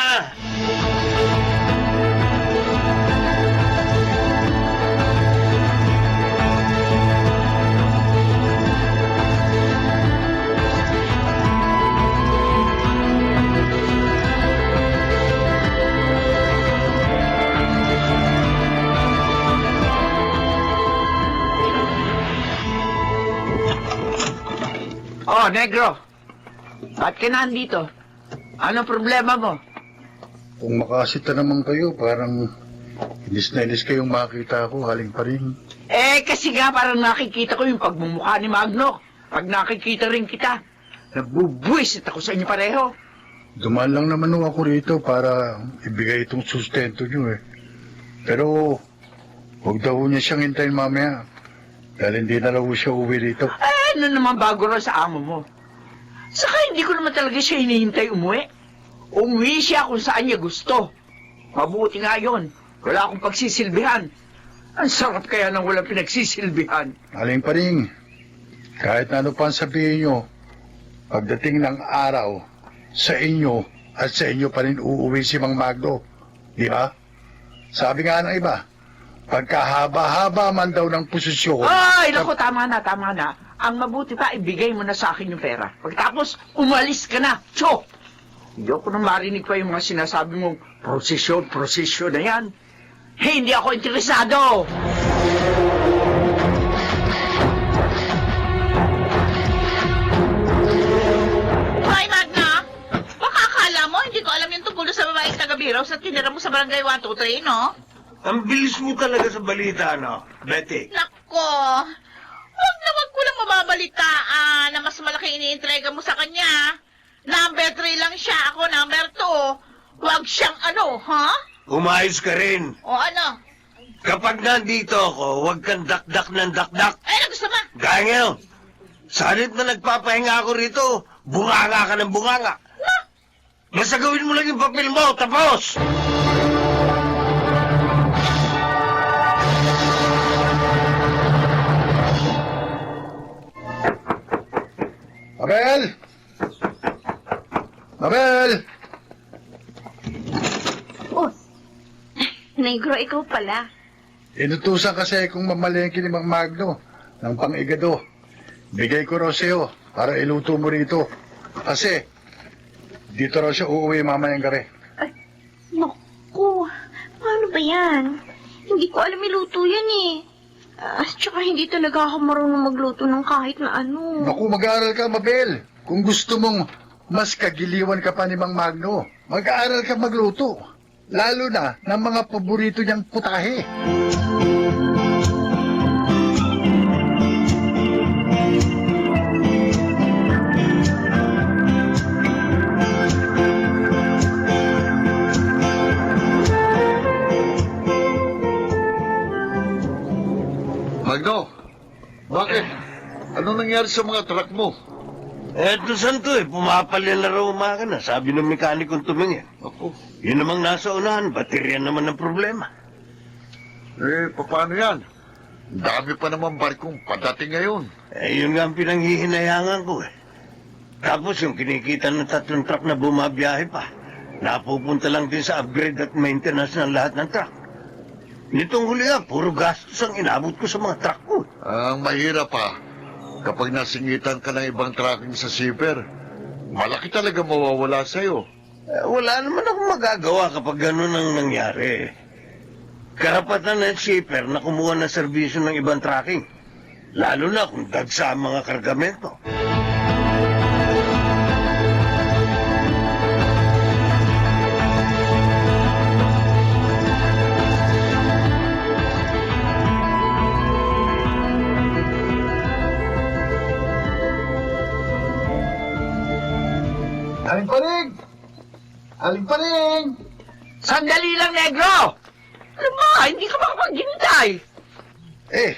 Speaker 3: Oh, Negro. Ba't ka nandito? Anong problema mo?
Speaker 1: Kung makasita naman kayo, parang inis na inis kayong makita ko, haling pa rin.
Speaker 3: Eh, kasi nga parang nakikita ko yung pagmumukha ni Magno. Pag nakikita rin kita, nabubuisit ako sa inyo pareho.
Speaker 1: Dumaan lang naman ako rito para ibigay itong sustento nyo eh. Pero, huwag daw niya siyang hintayin mamaya. Dahil hindi na raw siya uwi rito.
Speaker 3: Ano naman bago rin sa amo mo? Saka hindi ko naman talaga siya hinihintay umuwi. Umuwi siya kung saan niya gusto. Mabuti nga yun. Wala akong pagsisilbihan. Ang sarap kaya nang walang pinagsisilbihan.
Speaker 1: Haling pa rin. Kahit na ano pa ang sabihin nyo, pagdating ng araw, sa inyo at sa inyo pa rin uuwi si Mang Magno. Di ba? Sabi nga ng iba, pagkahaba-haba man daw ng posisyon.
Speaker 3: Ay, naku, tama na, tama na. Ang mabuti pa, ibigay mo na sa akin yung pera. Pagkatapos, umalis ka na. Tso! Hindi ako nang marinig pa yung mga sinasabi mong prosesyon na yan. Hindi ako interesado!
Speaker 2: Hoy, Magna! Baka akala mo, hindi ko alam yung tungkol sa babaeng taga-Biraw sa tinira mo sa barangay 123, no?
Speaker 5: Ang bilis mo talaga sa balita, no, Betty?
Speaker 2: Nako! Wag ko lang mababalitaan na mas malaki iniintrega mo sa kanya. Number 3 lang siya, ako number 2. Wag siyang ano, ha?
Speaker 5: Umayos ka rin.
Speaker 2: O ano?
Speaker 5: Kapag nandito ako, huwag kang dakdak ng dakdak.
Speaker 2: Ano gusto mo?
Speaker 5: Gaya ngayon, sa halip na nagpapahinga ako rito, bunganga ka ng bunganga. Basta gawin mo lang yung papel mo, tapos!
Speaker 1: Mabel! Mabel!
Speaker 8: Oh, Negro, ikaw pala.
Speaker 1: Inutusan kasi kung mamalengke ni Mang Magno ng pang-igado. Bigay ko raw sa'yo para iluto mo rito. Kasi dito raw siya uuwi mamayang gabi.
Speaker 8: Naku, paano ba yan? Hindi ko alam iluto yan eh. Tsaka hindi talaga ako marunong magluto ng kahit na ano.
Speaker 1: Naku, mag-aaral ka, Mabel. Kung gusto mong mas kagiliwan ka pa ni Mang Magno, mag-aaral ka magluto. Lalo na ng mga paborito niyang putahe.
Speaker 4: Magno, bakit? Anong nangyari sa mga truck mo?
Speaker 5: Eto santo eh, pumapalya na raw umaga na, sabi ng mekanikong tumingin.
Speaker 4: Ako.
Speaker 5: Yun namang nasa unahan, baterya naman ang problema.
Speaker 4: Eh, paano yan? Dami pa naman barkong padating ngayon.
Speaker 5: Eh, yun nga ang pinanghihinayangan ko eh. Tapos yung kinikita ng 3 truck na bumabiyahe pa. napupunta lang din sa upgrade at maintenance ng lahat ng truck. Nitong huli nga, puro gastos ang inabot ko sa mga truck ko.
Speaker 4: Ang mahirap pa, kapag nasingitan ka ng ibang tracking sa shipper, malaki talaga mawawala sa'yo.
Speaker 5: Wala naman akong magagawa kapag ganun ang nangyari. Karapatan ng shipper na kumuha ng serbisyo ng ibang tracking. Lalo na kung dagsa ang mga kargamento.
Speaker 7: Aling paring! Aling paring!
Speaker 3: Sandali lang, negro! Ano ba? Hindi ka makapaghintay.
Speaker 1: Eh,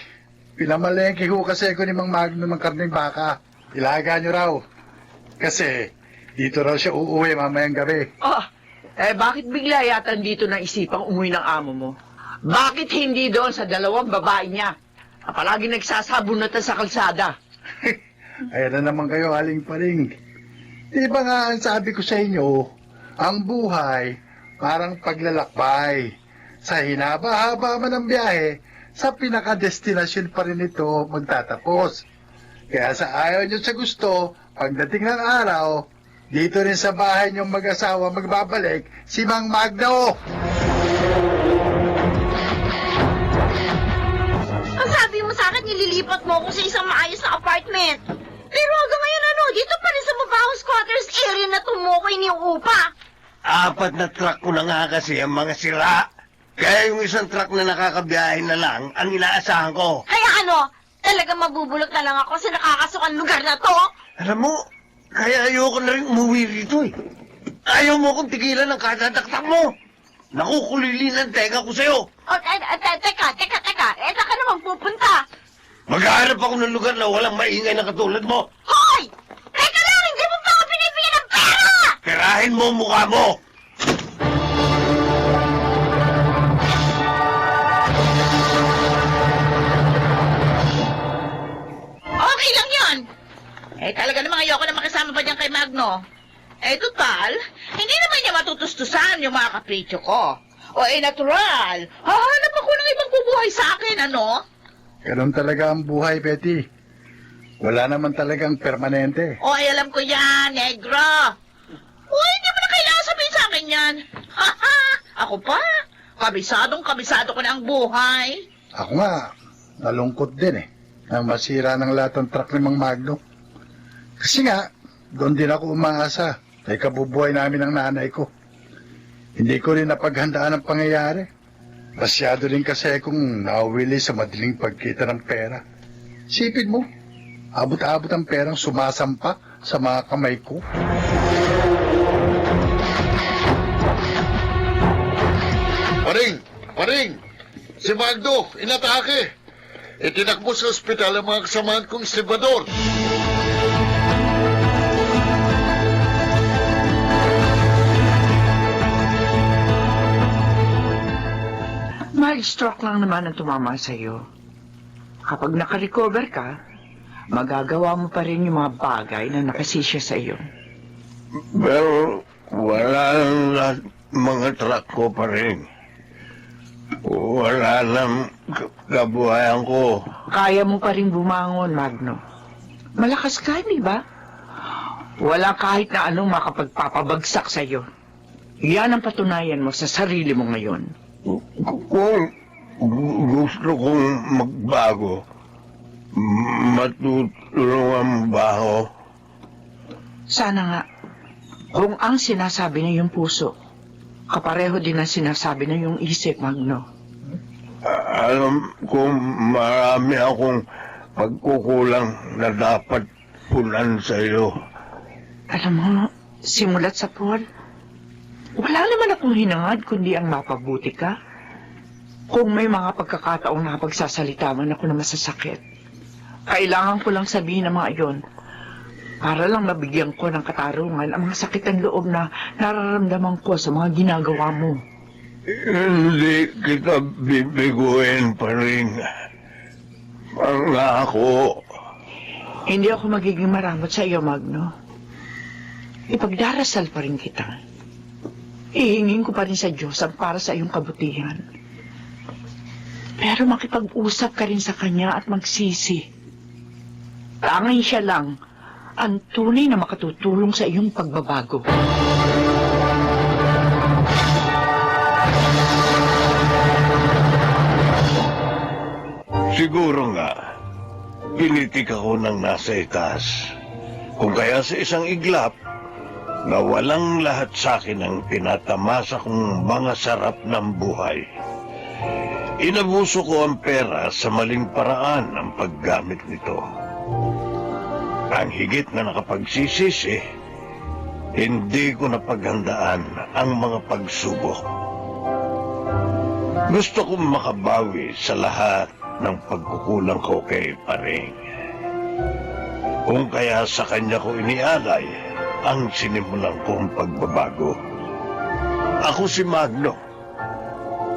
Speaker 1: pinamalengke ho kasi ako ni Mang Magno ng karneng baka. Ilaga nyo raw. Kasi dito raw siya uuwi mamayang gabi.
Speaker 3: Bakit bigla yata dito na isipang umuwi ng amo mo? Bakit hindi doon sa dalawang babae niya? Palagi nagsasabunatan sa kalsada.
Speaker 1: Ayan na naman kayo, Aling Paring. Di ba nga ang sabi ko sa inyo, ang buhay parang paglalakbay. Sa hinaba-haba man ang biyahe, sa pinakadestinasyon pa rin ito magtatapos. Kaya sa ayaw nyo sa gusto, pagdating ng araw, dito rin sa bahay nyong mag-asawa magbabalik si Mang Magno.
Speaker 10: Ang sabi mo sa akin, nililipat mo ako sa isang maayos na apartment. Pero hanggang ngayon dito pa rin sa mabahong squatters area na tumukoy ni upa.
Speaker 5: 4 na truck ko na nga kasi ang mga sira. Kaya yung isang truck na nakakabiyahe na lang ang inaasahan ko.
Speaker 10: Kaya talagang mabubulok na lang ako sa nakakasukan lugar na to.
Speaker 5: Alam mo, kaya ayoko na rin umuwi rito eh. Ayaw mo kong tigilan ng kadadaktak mo. Nakukulili ng teka ko sa'yo.
Speaker 10: Teka. Saan ka naman pupunta?
Speaker 5: Maghahanap ako ng lugar na walang maingay na katulad mo.
Speaker 10: Hoy! Teka lang, hindi mo pa ako binibigyan ng pera!
Speaker 5: Tirahin mo ang mukha mo.
Speaker 2: Okay lang yun. Talaga namang ayoko na makisama pa dyan kay Magno. Total, hindi naman niya matutustusan yung mga kapritsyo ko. Natural. Hahanap ako ng ibang bubuhay sa akin, ano?
Speaker 1: Ganun talaga ang buhay, Betty. Wala naman talagang permanente.
Speaker 2: Alam ko yan, negro. Hindi mo na kailangan sabihin sa akin yan. Ako pa, kabisado ko na ang buhay.
Speaker 1: Ako nga, nalungkot din na masira ng lahat ng truck ni Mang Magno. Kasi nga, doon din ako umaasa kay kabubuhay namin ng nanay ko. Hindi ko rin napaghandaan ang pangyayari. Masyado rin kasi akong nawili sa madaling pagkita ng pera. Sipin mo, abot-abot ang perang sumasampa sa mga kamay ko.
Speaker 4: Paring! Si Magno, inatake! Itinakbo sa ospital ang mga kasamahan kong estibador.
Speaker 3: Mild stroke lang naman ang tumama sa'yo. Kapag nakarecover ka, magagawa mo pa rin yung mga bagay na nakasisya sa iyo.
Speaker 5: Pero wala lang lahat mga truck ko pa rin. Wala nang kabuhayan ko.
Speaker 3: Kaya mo pa rin bumangon, Magno. Malakas ka, di ba? Wala kahit na anong makapagpapabagsak sa iyo. Yan ang patunayan mo sa sarili mo ngayon.
Speaker 5: Kung gusto kong magbago, matutulungan mo ba ako?
Speaker 3: Sana nga, kung ang sinasabi ng iyong puso, kapareho din ang sinasabi ng iyong isip, Magno.
Speaker 5: Alam kong marami akong pagkukulang na dapat punan sa iyo.
Speaker 3: Alam mo, simulat sa Paul, wala naman akong hinangad kundi ang mapabuti ka. Kung may mga pagkakataong napagsasalita man ako na masasakit, kailangan ko lang sabihin ang mga iyon para lang mabigyan ko ng katarungan ang mga sakit ng loob na nararamdaman ko sa mga ginagawa mo.
Speaker 5: Hindi kita bibiguin pa rin. Pangako.
Speaker 3: Hindi ako magiging maramot sa iyo, Magno. Ipagdarasal pa rin kita. ihingin ko pa rin sa Diyos ang para sa iyong kabutihan. Pero makipag-usap ka rin sa Kanya at magsisi. Tanging siya lang ang tunay na makatutulong sa iyong pagbabago.
Speaker 5: Siguro nga, pinitik ako ng nasa itaas. Kung kaya sa isang iglap, na walang lahat sa akin ang tinatamasa kong mga sarap ng buhay. Inabuso ko ang pera sa maling paraan ang paggamit nito. Ang higit na nakapagsisisi, hindi ko napaghandaan ang mga pagsubok. Gusto kong makabawi sa lahat ng pagkukulang ko kay Paring. Kung kaya sa kanya ko inialay ang sinimulan kong pagbabago. Ako si Magno,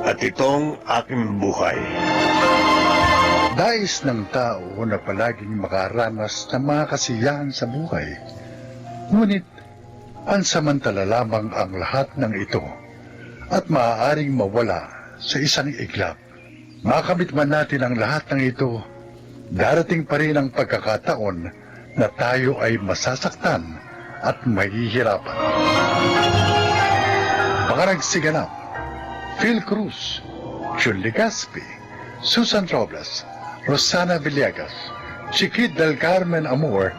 Speaker 5: at itong aking buhay.
Speaker 1: Dais ng tao na palaging makaranas ng mga kasiyahan sa buhay. Ngunit, pansamantala lamang ang lahat ng ito at maaaring mawala sa isang iglap. Makamit man natin ang lahat ng ito, darating pa rin ang pagkakataon na tayo ay masasaktan at mahihirapan. Mga nagsiganap, Phil Cruz, Jun Legaspi, Susan Robles, Rosana Villegas, Chiquit del Carmen Amor,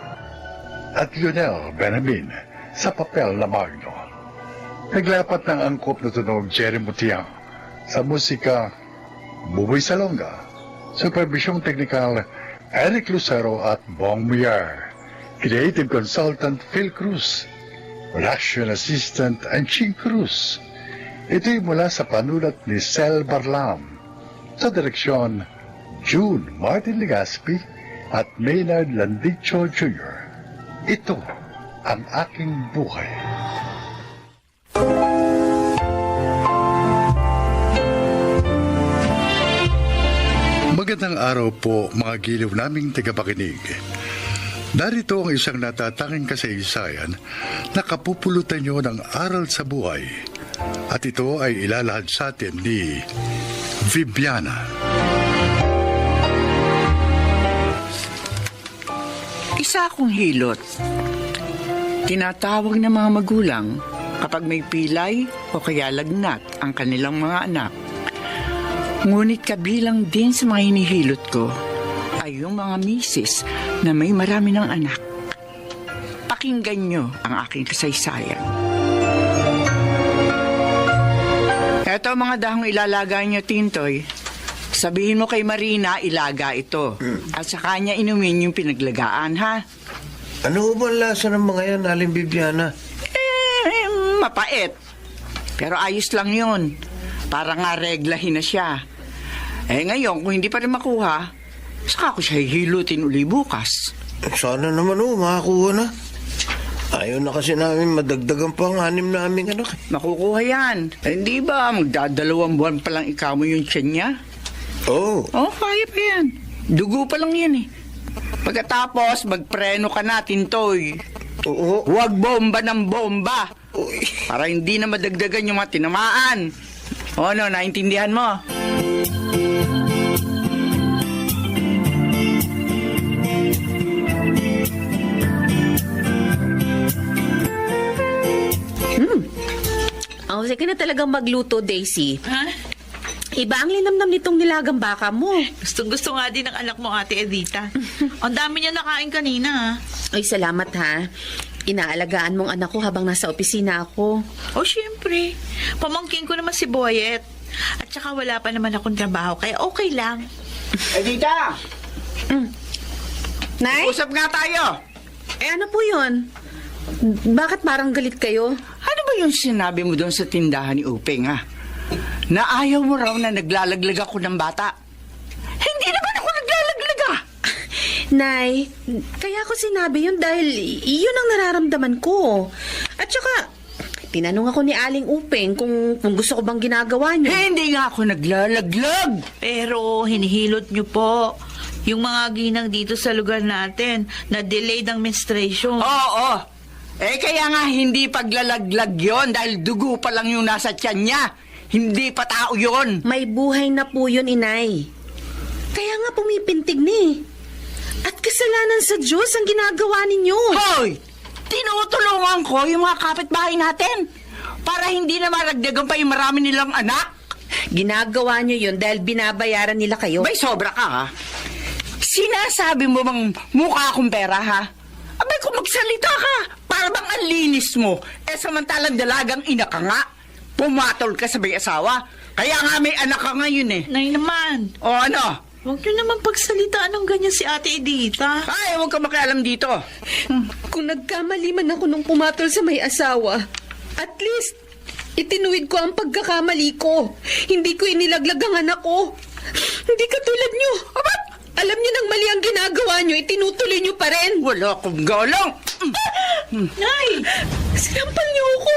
Speaker 1: at Lionel Benamin sa papel na Magno. Naglapat ng angkop na tunog Jerry Mutiang sa musika Buboy Salonga, supervisyong teknikal Eric Lucero at Bong Muyar, creative consultant Phil Cruz, production assistant Anching Cruz. Ito'y mula sa panulat ni Sel Barlam, sa direksyon June Martin Legaspi at Maynard Landicho Jr. Ito ang aking buhay. Magandang araw po mga giliw naming tagapakinig. Narito ang isang natatanging kasaysayan na kapupulutan nyo ng aral sa buhay. At ito ay ilalahad sa atin ni Viviana.
Speaker 3: Isa akong hilot. Tinatawag ng mga magulang kapag may pilay o kaya lagnat ang kanilang mga anak. Ngunit kabilang din sa mga hinihilot ko ay yung mga misis na may marami ng anak. Pakinggan nyo ang aking kasaysayan. Eto mga dahong ilalaga nyo, Tintoy. Sabihin mo kay Marina, ilaga ito. At sa kanya inumin yung pinaglagaan, ha?
Speaker 9: Ano ba ang lasa ng mga yan, Aling Bibiana?
Speaker 3: Mapait. Pero ayos lang yun. Para nga reglahin na siya. Ngayon, kung hindi pa rin makuha, saka ko siya hihilutin uli bukas.
Speaker 9: Sana naman makakuha na. Ayaw na kasi namin madagdagan pa ang 6 naming anak.
Speaker 3: Makukuha yan. Hindi ba, magdadalawang buwan pa lang ikaw mo yung tiyan niya?
Speaker 9: Oo.
Speaker 3: Oh, kaya pa yan. Dugo pa lang yan eh. Pagkatapos, magpreno ka na, Tintoy.
Speaker 9: Oo.
Speaker 3: Huwag bomba ng bomba.
Speaker 9: Uy.
Speaker 3: Para hindi na madagdagan yung mga tinamaan. O ano, naintindihan mo?
Speaker 12: Oh, sige na talagang magluto, Daisy.
Speaker 2: Ha?
Speaker 12: Iba ang linamnam nitong nilagang baka mo.
Speaker 2: Gusto nga din ng anak mo, Ate Edita. Ang dami niya nakain kanina, ha?
Speaker 12: Ay, salamat ha. Inaalagaan mong anak ko habang nasa opisina ako.
Speaker 2: Oh, syempre. Pamangkin ko naman si Boyet. At saka wala pa naman akong trabaho, kaya okay lang.
Speaker 3: Edita!
Speaker 12: Nay?
Speaker 3: Usap nga tayo!
Speaker 12: Ano po yun? Bakit parang galit kayo?
Speaker 3: Ano ba yung sinabi mo doon sa tindahan ni Upeng, ha? Na ayaw mo raw na naglalaglag ako ng bata. Hindi naman ako naglalaglag, ha?
Speaker 12: Nay, kaya ko sinabi yun dahil yun ang nararamdaman ko. At saka, tinanong ako ni Aling Upeng kung gusto ko bang ginagawa niyo.
Speaker 3: Hindi nga ako naglalaglag.
Speaker 2: Pero hinihilot niyo po yung mga ginang dito sa lugar natin na delayed ang menstruation.
Speaker 3: Oo. Kaya nga hindi paglalaglag yon dahil dugo pa lang yung nasa tiyan niya. Hindi pa tao yon.
Speaker 12: May buhay na po yun, inay. Kaya nga pumipintig ni. At kasalanan sa Diyos ang ginagawa ninyo.
Speaker 3: Hoy! Tinutulungan ko yung mga kapitbahay natin para hindi na maragdagan pa yung marami nilang anak.
Speaker 12: Ginagawa nyo yun dahil binabayaran nila kayo.
Speaker 3: Bay, sobra ka, ha? Sinasabi mo bang mukha akong pera, ha? Abay, kung magsalita ka, para bang ang linis mo. Samantalang dalagang ina ka nga. Pumatol ka sa may asawa. Kaya nga may anak ka ngayon, eh.
Speaker 2: Nay naman,
Speaker 3: O ano?
Speaker 2: huwag niyo naman pagsalitaan ng ganyan si Ate Edita.
Speaker 3: Ay, huwag ka makialam dito.
Speaker 12: Kung nagkamali man ako nung pumatol sa may asawa, at least, itinuwid ko ang pagkakamali ko. Hindi ko inilaglag ang anak ko. Hindi katulad nyo. Aba, alam nyo nang mali ang ginagawa nyo, itinutuloy nyo pa rin.
Speaker 3: Wala akong galang.
Speaker 2: Nay!
Speaker 12: Sinampal nyo ako.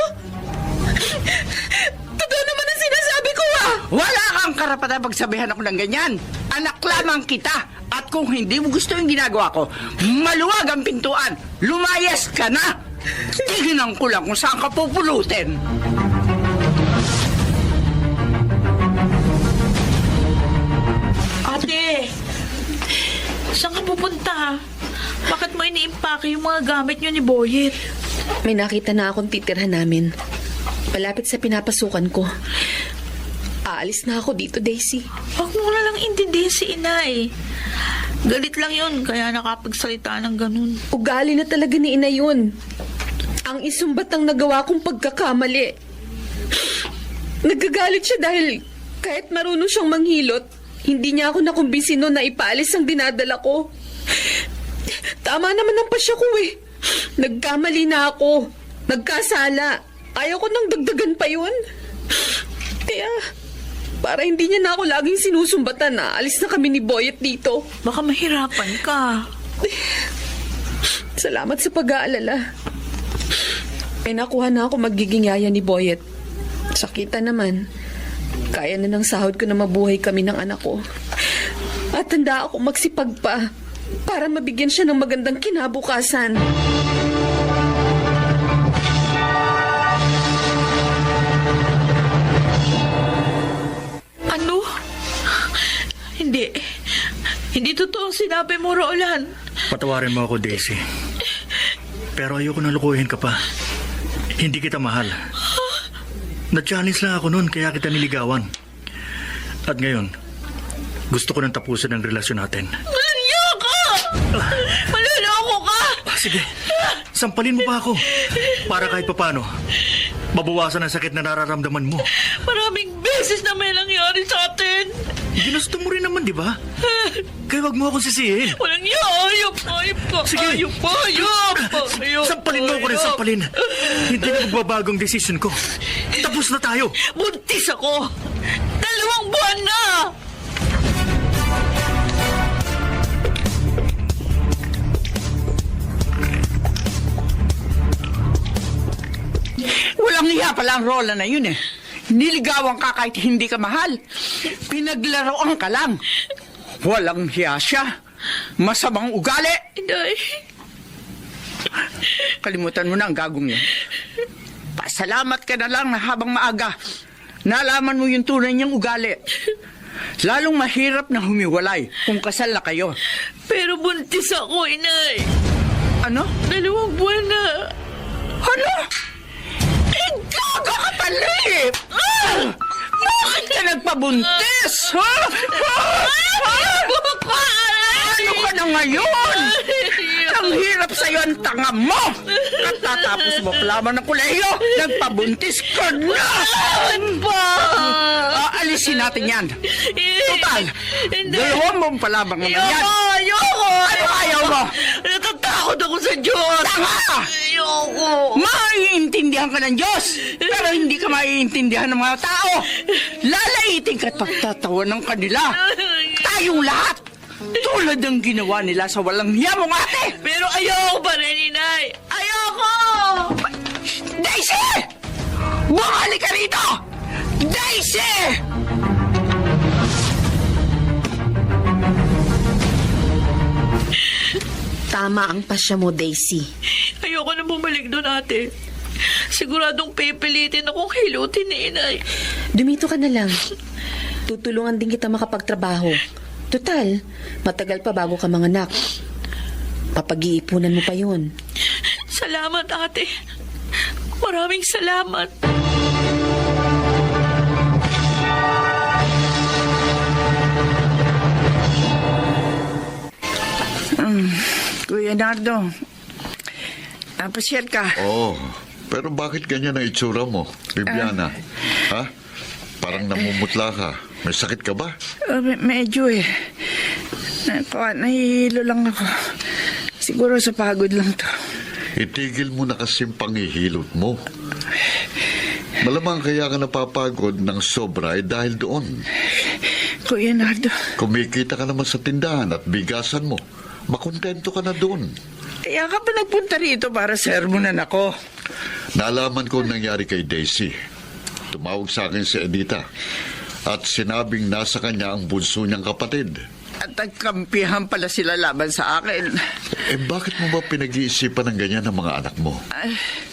Speaker 12: Totoo naman ang sinasabi ko, ah.
Speaker 3: Wala kang karapatan pagsabihan ako ng ganyan. Anak lamang kita. At kung hindi mo gusto yung ginagawa ko, maluwag ang pintuan. Lumayas ka na. Tignan ko lang kung saan ka pupulutin.
Speaker 2: Ate! Saan ka pupunta? Bakit mo iniimpake yung mga gamit niyo ni Boyet?
Speaker 12: May nakita na akong titirhan namin. Malapit sa pinapasukan ko. Aalis na ako dito, Daisy.
Speaker 2: Huwag mo na lang intindihin si Inay. Galit lang yun, kaya nakapagsalita ng ganun.
Speaker 12: Ugali na talaga ni ina yun. Ang isumbat ang nagawa kong pagkakamali. Nagagalit siya dahil kahit marunong siyang manghilot, hindi niya ako nakumbinsi noon na ipaalis ang dinadala ko. Tama naman ang pasya ko eh. Nagkamali na ako. Nagkasala. Ayaw ko nang dagdagan pa yun. Kaya, para hindi niya na ako laging sinusumbatan na alis na kami ni Boyet dito.
Speaker 2: Baka mahirapan ka.
Speaker 12: Salamat sa pag-aalala. May nakuha na ako magiging yaya ni Boyet. Sakita naman. Kaya na ng sahod ko na mabuhay kami ng anak ko. At handa ako magsipag pa para mabigyan siya ng magandang kinabukasan.
Speaker 2: Ano? Hindi. Hindi totoo ang sinabi mo, Roland.
Speaker 13: Patawarin mo ako, Daisy. Pero ayoko nang lukuhin ka pa. Hindi kita mahal. Na-challenge lang ako noon kaya kita niligawan. At ngayon, gusto ko nang tapusin ang relasyon natin.
Speaker 2: Malaya ka! Maloloko ka!
Speaker 13: Sige, sampalin mo pa ako. Para kahit papano, mabawasan ang sakit na nararamdaman mo.
Speaker 2: Maraming beses na may nangyari sa atin.
Speaker 13: Ginusto mo rin naman, di ba? Kaya wag mo akong sisihin.
Speaker 2: Walang ayop ka.
Speaker 13: Sige.
Speaker 2: Ayop.
Speaker 13: Sampalin mo ako rin, sampalin. Hindi na magbabagong desisyon ko. Tapos na tayo.
Speaker 2: Buntis ako. 2 buwan na.
Speaker 3: Walang hiya pala ang Roland na yun eh. Niligawan ka kahit hindi ka mahal. Pinaglaroan ka lang. Walang hiya siya. Masamang ugali.
Speaker 2: Inay.
Speaker 3: Kalimutan mo na ang gagong yun. Pasalamat ka na lang na habang maaga, nalaman mo yung tunay niyang ugali. Lalong mahirap na humiwalay kung kasal na kayo.
Speaker 2: Pero buntis ako, Inay.
Speaker 3: Ano?
Speaker 2: 2 buwan na.
Speaker 3: Ano? Gaga ka pala eh! Bakit ka nagpabuntis? Ha? Ano ka na ngayon? Ang hirap sa'yo ang tanga mo! Katatapos mo pa lamang ng kolehiyo, nagpabuntis ka na! Alisin natin yan. Total, 2 buwan pa lamang naman yan.
Speaker 2: Ayoko!
Speaker 3: Ano ayaw mo?
Speaker 2: Natatakot ako sa Diyos!
Speaker 3: Tanga!
Speaker 2: Ayoko!
Speaker 3: Maiintindihan ka ng Diyos, pero hindi ka maiintindihan ng mga tao. Lalaitin ka at pagtatawa ng kanila. Tayong lahat, tulad ng ginawa nila sa walang hiya mong ate.
Speaker 2: Pero ayoko pa rin, Inay! Ayoko!
Speaker 3: Daisy! Bumalik ka rito! Daisy!
Speaker 12: Tama ang pasya mo, Daisy.
Speaker 2: Ayoko na bumalik doon, ate. Siguradong pipilitin akong hilutin ni inay.
Speaker 12: Dumito ka na lang. Tutulungan din kita makapagtrabaho. Total, matagal pa bago ka manganak. Papag-iipunan mo pa yun.
Speaker 2: Salamat, ate. Maraming salamat.
Speaker 3: Kuya Nardo, napasyal ka.
Speaker 4: Oh, pero bakit ganyan ang itsura mo, Bibiana? Ha? Parang namumutla ka. May sakit ka ba?
Speaker 3: Medyo nahihilo lang ako. Siguro sa pagod lang to.
Speaker 4: Itigil mo na kasing panghihilot mo. Malamang kaya ka napapagod ng sobra dahil doon.
Speaker 3: Kuya Nardo.
Speaker 4: Kumikita ka naman sa tindahan at bigasan mo. Makontento ka na doon.
Speaker 3: Kaya ka pa nagpunta rito para sermonan ako.
Speaker 4: Nalaman ko ang nangyari kay Daisy. Tumawag sa akin si Edita at sinabing nasa kanya ang bunso niyang kapatid.
Speaker 3: At nagkampihan pala sila laban sa akin.
Speaker 4: Bakit mo ba pinag-iisipan ng ganyan ng mga anak mo?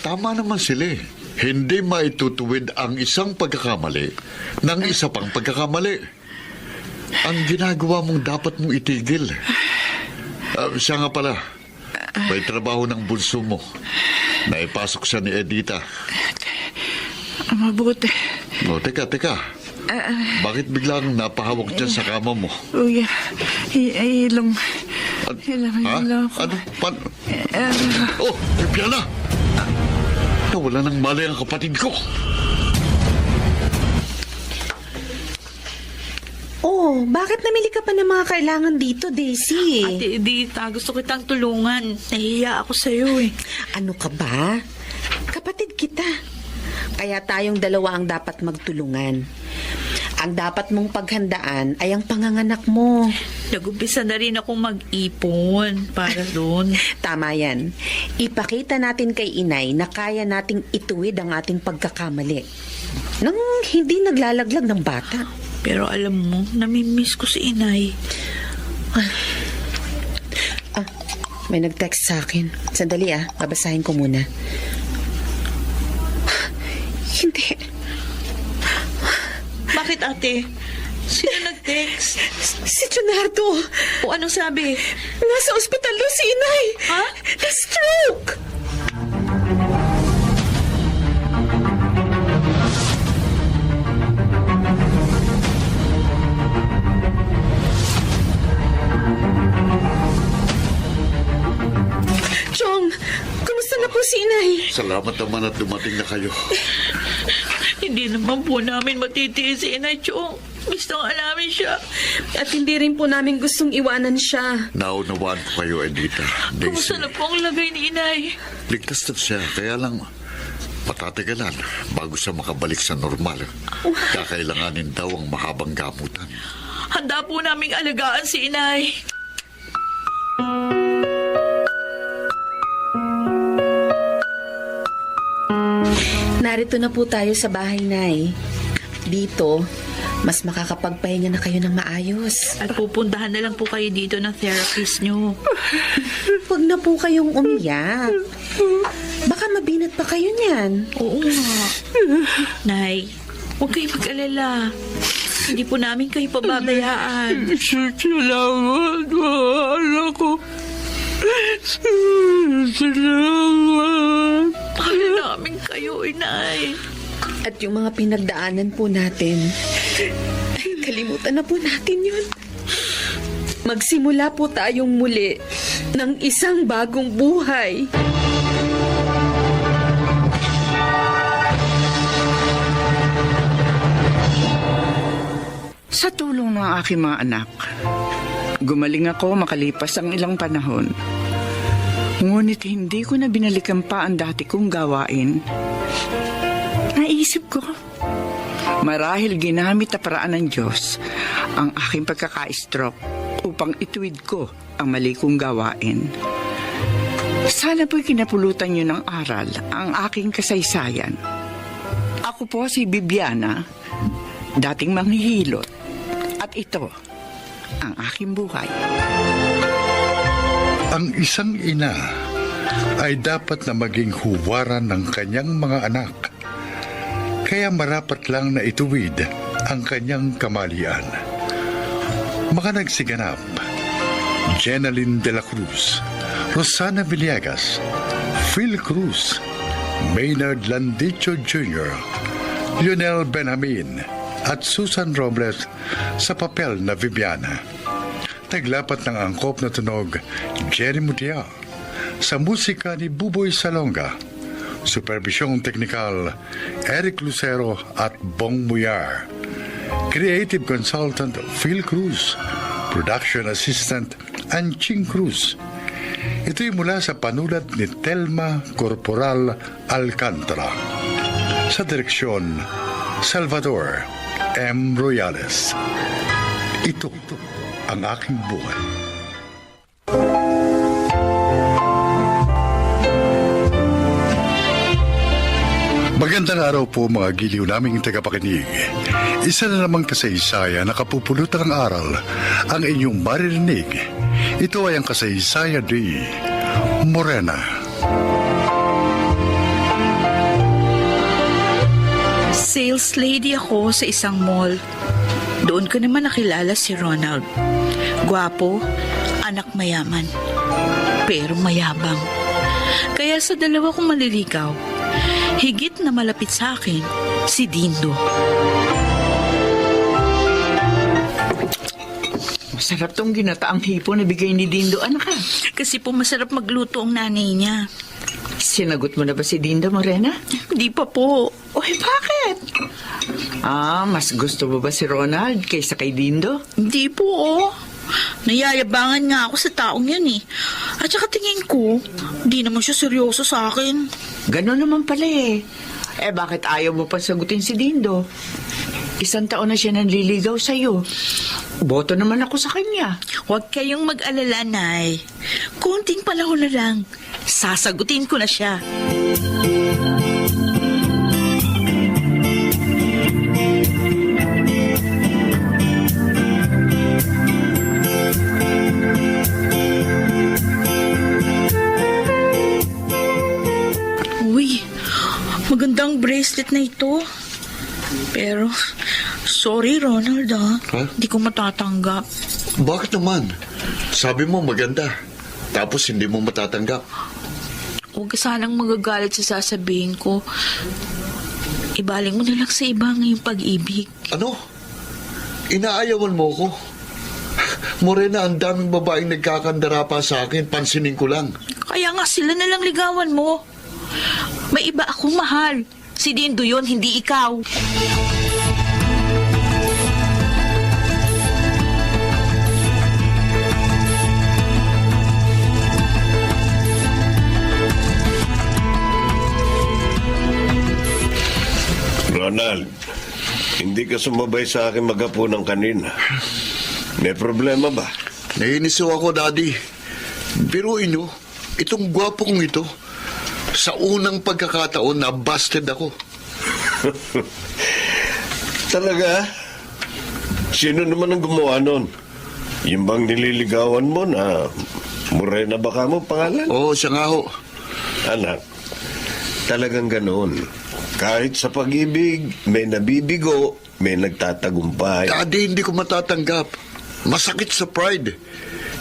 Speaker 4: Tama naman sila. Hindi maitutuwid ang isang pagkakamali ng isa pang pagkakamali. Ang ginagawa mong dapat mong itigil. Siya nga pala, may trabaho ng bunso mo. Naipasok siya ni Edita.
Speaker 3: Mabuti.
Speaker 4: Teka. Bakit biglang napahawak dyan sa kama mo?
Speaker 3: Kuya, hilong.
Speaker 4: Ha? Ano? Oh, Bibiana! Nawala ng malay ang kapatid ko.
Speaker 12: Oh, bakit namili ka pa ng mga kailangan dito, Daisy?
Speaker 2: Ate Edita, gusto kitang tulungan. Nahihiya ako sa'yo eh.
Speaker 12: Ano ka ba? Kapatid kita. Kaya tayong dalawa ang dapat magtulungan. Ang dapat mong paghandaan ay ang panganganak mo.
Speaker 2: Nag-umpisa na rin akong mag-ipon para doon.
Speaker 12: Tama yan. Ipakita natin kay inay na kaya nating ituwid ang ating pagkakamali. Nang hindi naglalaglag ng bata.
Speaker 2: Pero alam mo, namimiss ko si inay.
Speaker 12: May nag-text sa akin. Sandali babasahin ko muna. Hindi.
Speaker 2: Bakit, ate? Sino nag-text?
Speaker 12: Si Junardo.
Speaker 2: O anong sabi?
Speaker 12: Nasa ospital doon si inay.
Speaker 2: Ha?
Speaker 12: Na-stroke. Chong, kumusta na po si inay?
Speaker 4: Salamat naman at dumating na kayo.
Speaker 2: Hindi naman po namin matitiis si inay, Chong. Gusto nga namin siya.
Speaker 12: At hindi rin po namin gustong iwanan siya.
Speaker 4: Naunawaan ko kayo, Edita.
Speaker 2: Kumusta
Speaker 4: Daisy,
Speaker 2: na po ang lagay ni inay?
Speaker 4: ligtas na siya. Kaya lang, matatagalan bago siya makabalik sa normal. Kakailanganin daw ang mahabang gamutan.
Speaker 2: Handa po naming alagaan si inay.
Speaker 12: Narito na po tayo sa bahay, Nay. Dito, mas makakapagpahinga na kayo ng maayos.
Speaker 2: At pupuntahan na lang po kayo dito ng therapist nyo.
Speaker 12: Huwag na po kayong umiyak. Baka mabinat pa kayo niyan.
Speaker 2: Oo nga. Nay, huwag kayong mag-alala. Hindi po namin kayo pababayaan.
Speaker 3: Salamat, mahal ko. Salamat.
Speaker 2: Mahal namin kayo, inay.
Speaker 12: At yung mga pinagdaanan po natin, kalimutan na po natin yun. Magsimula po tayong muli ng isang bagong buhay.
Speaker 3: Sa tulong ng aking mga anak, gumaling ako makalipas ang ilang panahon. Ngunit hindi ko na binalikan pa ang dati kong gawain. Naisip ko, marahil ginamit na paraan ng Diyos ang aking pagkaka-stroke upang ituwid ko ang mali kong gawain. Sana po'y kinapulutan niyo ng aral ang aking kasaysayan. Ako po si Bibiana, dating manghihilot. At ito, ang aking buhay.
Speaker 1: Ang isang ina ay dapat na maging huwaran ng kanyang mga anak. Kaya marapat lang na ituwid ang kanyang kamalian. Mga nagsiganap: Jenaline de la Cruz, Rosana Villegas, Phil Cruz, Maynard Landicho Jr., Lionel Benjamin at Susan Robles sa papel na Viviana. Taglapat ng angkop na tunog, Jerry Mutia. Sa musika ni Buboy Salonga. Supervisyong teknikal, Eric Lucero at Bong Muyar. Creative consultant, Phil Cruz. Production assistant, Anching Cruz. Ito'y mula sa panulat ni Telma Corporal Alcantara. Sa direksyon, Salvador M. Royales. Ito ang aking buhay. Magandang araw po mga giliw naming tagapakinig. Isa na namang kasaysayan na kapupulutang aral ang inyong maririnig. Ito ay ang kasaysaya di Morena.
Speaker 2: Sales lady ako sa isang mall. Doon ko naman nakilala si Ronald. Gwapo, anak mayaman, pero mayabang. Kaya sa dalawa kong maliligaw, higit na malapit sa akin si Dindo.
Speaker 3: Masarap tong ginataang hipo na bigay ni Dindo, anak ka.
Speaker 2: Kasi po masarap magluto ang nanay niya.
Speaker 3: Sinagot mo na ba si Dindo, Morena?
Speaker 2: Hindi pa po.
Speaker 3: Oy, bakit? Mas gusto mo ba si Ronald kaysa kay Dindo?
Speaker 2: Hindi po, oh. Nayayabangan nga ako sa taong yan eh. At saka tingin ko, hindi naman siya seryoso sa akin.
Speaker 3: Ganon naman pala eh. Bakit ayaw mo pa sagutin si Dindo? 1 taon na siya nanliligaw sa'yo. Boto naman ako sa kanya.
Speaker 2: Huwag kayong mag-alala, Nay. Konting panahon na lang. Sasagutin ko na siya. Uy, magandang bracelet na ito. Pero, sorry Ronald Hindi ko matatanggap.
Speaker 4: Bakit naman? Sabi mo maganda, tapos hindi mo matatanggap.
Speaker 2: Huwag ka sanang magagalit sa sasabihin ko. Ibaling mo na lang sa iba ngayong pag-ibig.
Speaker 4: Ano? Inaayawan mo ko? Morena, ang daming babaeng nagkakandara pa sa akin, pansinin ko lang.
Speaker 2: Kaya nga sila na lang ligawan mo. May iba akong mahal. Si Dindo yun, hindi ikaw.
Speaker 5: Ronald, hindi ka sumabay sa akin maghapunan kanina. May problema ba?
Speaker 4: Nainis ako, Daddy. Biruin nyo, itong gwapo kong ito, sa unang pagkakataon na busted ako.
Speaker 5: Talaga? Sino naman ang gumawa nun? Yung bang nililigawan mo na Morena baka mo pangalan?
Speaker 4: Oo, siya nga ho.
Speaker 5: Anak, talagang ganoon. Kahit sa pag-ibig, may nabibigo, may nagtatagumpay.
Speaker 4: Daddy, hindi ko matatanggap. Masakit sa pride.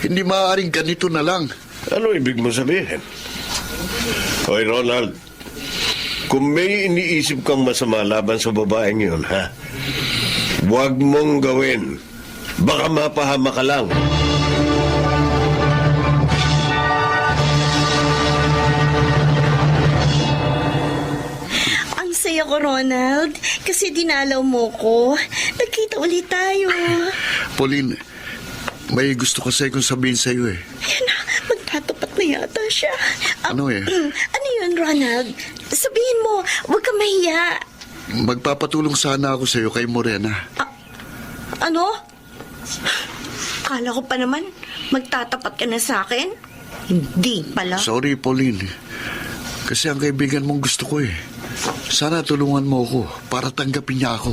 Speaker 4: Hindi maaaring ganito na lang.
Speaker 5: Ano ibig mo sabihin? Hoy, Ronald, kung may iniisip kang masama laban sa babaeng yun, ha? Huwag mong gawin. Baka mapahama ka lang.
Speaker 8: Ang saya ko, Ronald. Kasi dinalaw mo ko. Nagkita ulit tayo.
Speaker 4: Pauline, may gusto ko sa'yo kung sabihin sa'yo eh.
Speaker 8: Ayan na, magtatapat na yata siya.
Speaker 4: Ano eh?
Speaker 8: Ano yun, Ronald? Sabihin mo, huwag ka mahiya.
Speaker 4: Magpapatulong sana ako sa'yo kay Morena.
Speaker 8: Ano? Kala ko pa naman, magtatapat ka na sa akin? Hindi pala.
Speaker 4: Sorry, Pauline. Kasi ang kaibigan mong gusto ko eh. Sana tulungan mo ako para tanggapin niya ako.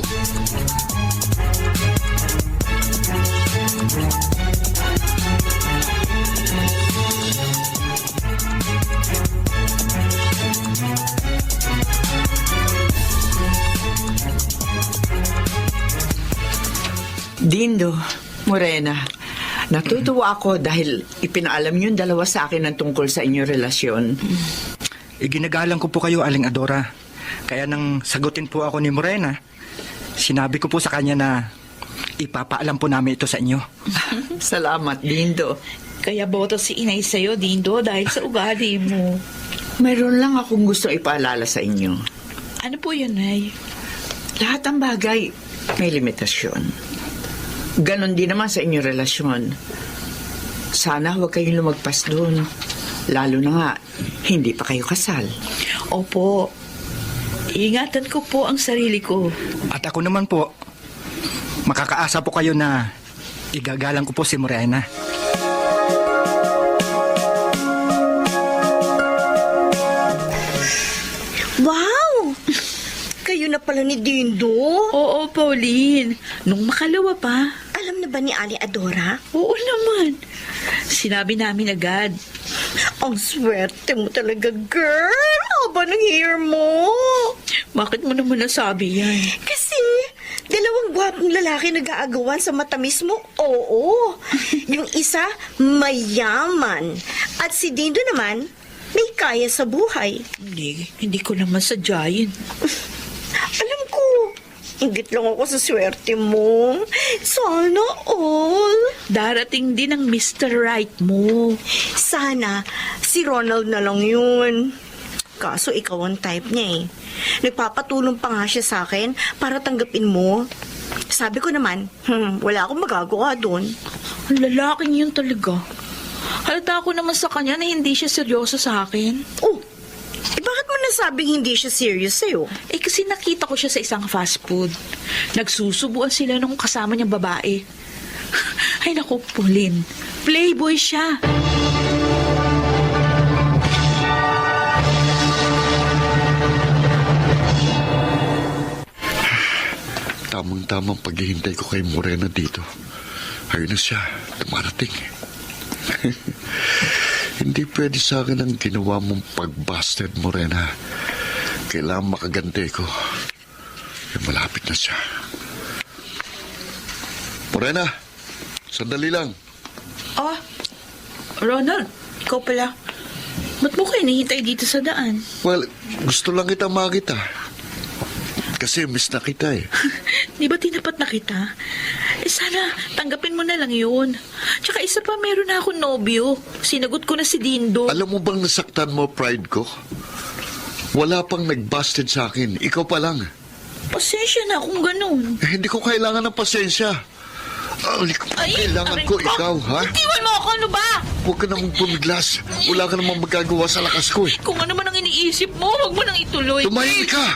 Speaker 3: Dindo, Morena, natutuwa ako dahil ipinaalam yung dalawa sa akin ng tungkol sa inyong relasyon.
Speaker 14: Iginagalang ko po kayo, Aling Adora. Kaya nang sagutin po ako ni Morena, sinabi ko po sa kanya na ipapaalam po namin ito sa inyo.
Speaker 3: Salamat, Dindo.
Speaker 2: Kaya boto si inay sa'yo, Dindo, dahil sa ugali mo.
Speaker 3: Mayroon lang akong gusto ipaalala sa inyo.
Speaker 2: Ano po yun, Nay?
Speaker 3: Lahat ng bagay may limitasyon. Ganon din naman sa inyong relasyon. Sana huwag kayong lumagpas doon. Lalo na nga, hindi pa kayo kasal.
Speaker 2: Opo. Ingatan ko po ang sarili ko.
Speaker 14: At ako naman po, makakaasa po kayo na igagalang ko po si Morena.
Speaker 8: Wow! Kayo na pala ni Dindo?
Speaker 2: Oo, Pauline. Nung makalawa pa.
Speaker 8: Alam na ba ni Ali Adora?
Speaker 2: Oo naman. Sinabi namin agad.
Speaker 8: Ang swerte mo talaga, girl! Haba ng hair mo!
Speaker 2: Bakit mo naman nasabi yan?
Speaker 8: Kasi, dalawang gwapong lalaki nag-aagawan sa matamis mo, oo. Yung isa, mayaman. At si Dindo naman, may kaya sa buhay.
Speaker 2: Hindi ko naman sadyain.
Speaker 8: Alam ko, inggit lang ako sa swerte mo. Sana all.
Speaker 2: Darating din ang Mr. Right mo.
Speaker 8: Sana, si Ronald na lang yun. Kaso ikaw ang type niya eh. Nagpapatulong pa nga siya sa akin para tanggapin mo. Sabi ko naman, wala akong magagawa doon.
Speaker 2: Ang lalaking yun talaga. Halata ko naman sa kanya na hindi siya seryoso sa akin.
Speaker 8: Oh, bakit mo nasabing hindi siya serious sa'yo?
Speaker 2: Kasi nakita ko siya sa isang fast food. Nagsusubuan sila nung kasama niyang babae. Ay naku, Pauline. Playboy siya.
Speaker 4: Tamang-tamang paghihintay ko kay Morena dito. Ayun na siya, dumarating. Hindi pwede sa akin ang ginawa mong pag-busted, Morena. Kailangan makaganti ko. Malapit na siya. Morena, sandali lang.
Speaker 2: Oh, Ronald, ikaw pala. Ba't mo kayo nahintay dito sa daan?
Speaker 4: Well, gusto lang kita makita. Kasi miss na kita eh.
Speaker 2: Di ba tinapat na kita? Sana tanggapin mo na lang yun. Tsaka isa pa, meron na akong nobyo. Sinagot ko na si Dindo.
Speaker 4: Alam mo bang nasaktan mo pride ko? Wala pang nag-busted sa akin. Ikaw pa lang.
Speaker 2: Pasensya na kung ganun.
Speaker 4: Hindi ko kailangan ng pasensya. Kailangan ko ikaw, ha?
Speaker 2: Iwan mo ako, ano ba?
Speaker 4: Huwag ka namang pumiglas. Wala ka namang magagawa sa lakas ko eh.
Speaker 2: Kung ano man ang iniisip mo, huwag mo nang ituloy.
Speaker 4: Tumahimik ka!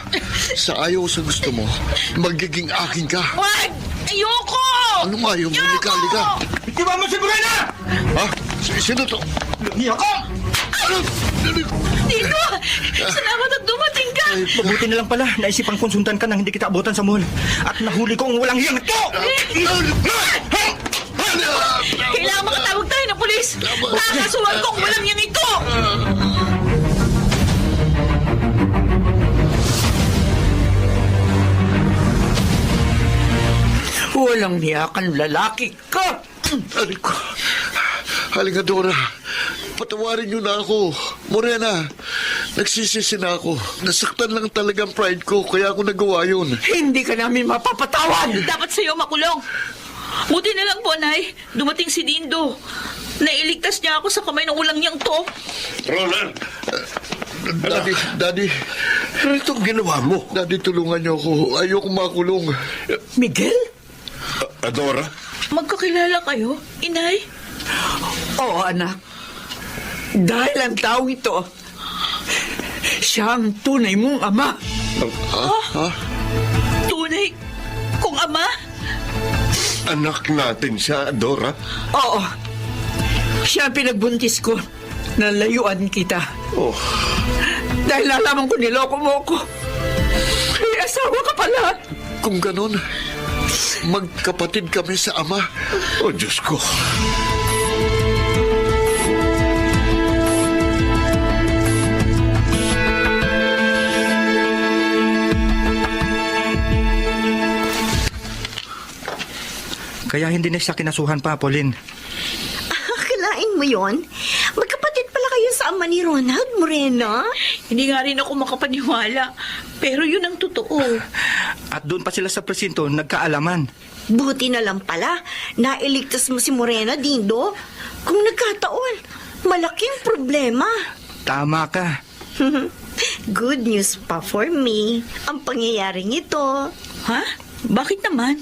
Speaker 4: Sa ayaw sa gusto mo, magiging akin ka.
Speaker 2: Wag! Ayoko!
Speaker 4: Anong ayaw mo? Lika.
Speaker 9: Di ba mo si Morena?
Speaker 4: Ha? Sino to?
Speaker 9: Lumiya ka!
Speaker 2: Dino! Salamat at dumating ka!
Speaker 14: Mabuti na lang pala, naisipan kong sundan ka nang hindi kita abutan sa mall. At nahuli ko ang walang hiyang ito!
Speaker 2: Kailangan makatawag tayo ng pulis! Nakakasuhan kong walang yang ito!
Speaker 3: Walang niyakan lalaki ka!
Speaker 4: Halinga Dora, patawarin niyo na ako. Morena, nagsisisi na ako. Nasaktan lang talagang pride ko, kaya ako nagawa yun.
Speaker 3: Hindi ka namin mapapatawad!
Speaker 2: Dapat sa'yo makulong. Buti na lang po, Nay. Dumating si Dindo. Nailigtas niya ako sa kamay ng ulang niyang to.
Speaker 5: Ronald!
Speaker 4: Daddy,
Speaker 5: Ano itong ginawa mo?
Speaker 4: Daddy, tulungan niyo ako. Ayoko makulong.
Speaker 3: Miguel?
Speaker 5: Adora?
Speaker 2: Magkakilala kayo, Inay?
Speaker 3: Oo, anak. Dahil ang taong ito, siya ang tunay mong ama.
Speaker 4: Ha?
Speaker 2: Tunay kung ama?
Speaker 5: Anak natin siya, Adora?
Speaker 3: Oo. Siya ang pinagbuntis ko na layuan kita.
Speaker 5: Oh.
Speaker 3: Dahil nalaman ko niloko mo ko. May asawa ka pala.
Speaker 4: Kung ganon, magkapatid kami sa ama.
Speaker 5: Oh, Diyos ko.
Speaker 14: Kaya hindi na siya kinasuhan pa, Pauline.
Speaker 8: Akalain mo yon? Magkapatid pala kayo sa ama ni Ronald, Morena.
Speaker 2: Hindi nga rin ako makapaniwala. Pero yun ang totoo.
Speaker 14: At doon pa sila sa presinto nagkaalaman.
Speaker 8: Buti na lang pala, nailigtas mo si Morena, Dindo. Kung nagkataon, malaking problema.
Speaker 14: Tama ka.
Speaker 8: Good news pa for me, ang pangyayaring ito.
Speaker 2: Ha? Bakit naman?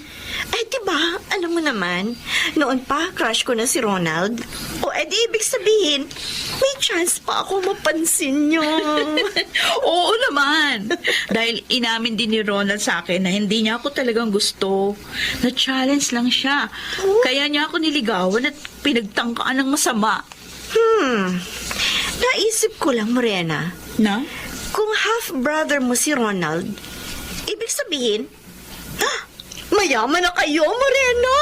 Speaker 8: Ay, diba, alam mo naman, noon pa, crush ko na si Ronald. O, edi ibig sabihin, may chance pa ako mapansin niyo.
Speaker 2: Oo naman. Dahil inamin din ni Ronald sa akin na hindi niya ako talagang gusto. Na-challenge lang siya. Kaya niya ako niligawan at pinagtangkaan ng masama.
Speaker 8: Naisip ko lang, Morena.
Speaker 2: Na?
Speaker 8: Kung half-brother mo si Ronald, ibig sabihin, mayaman na kayo, Morena!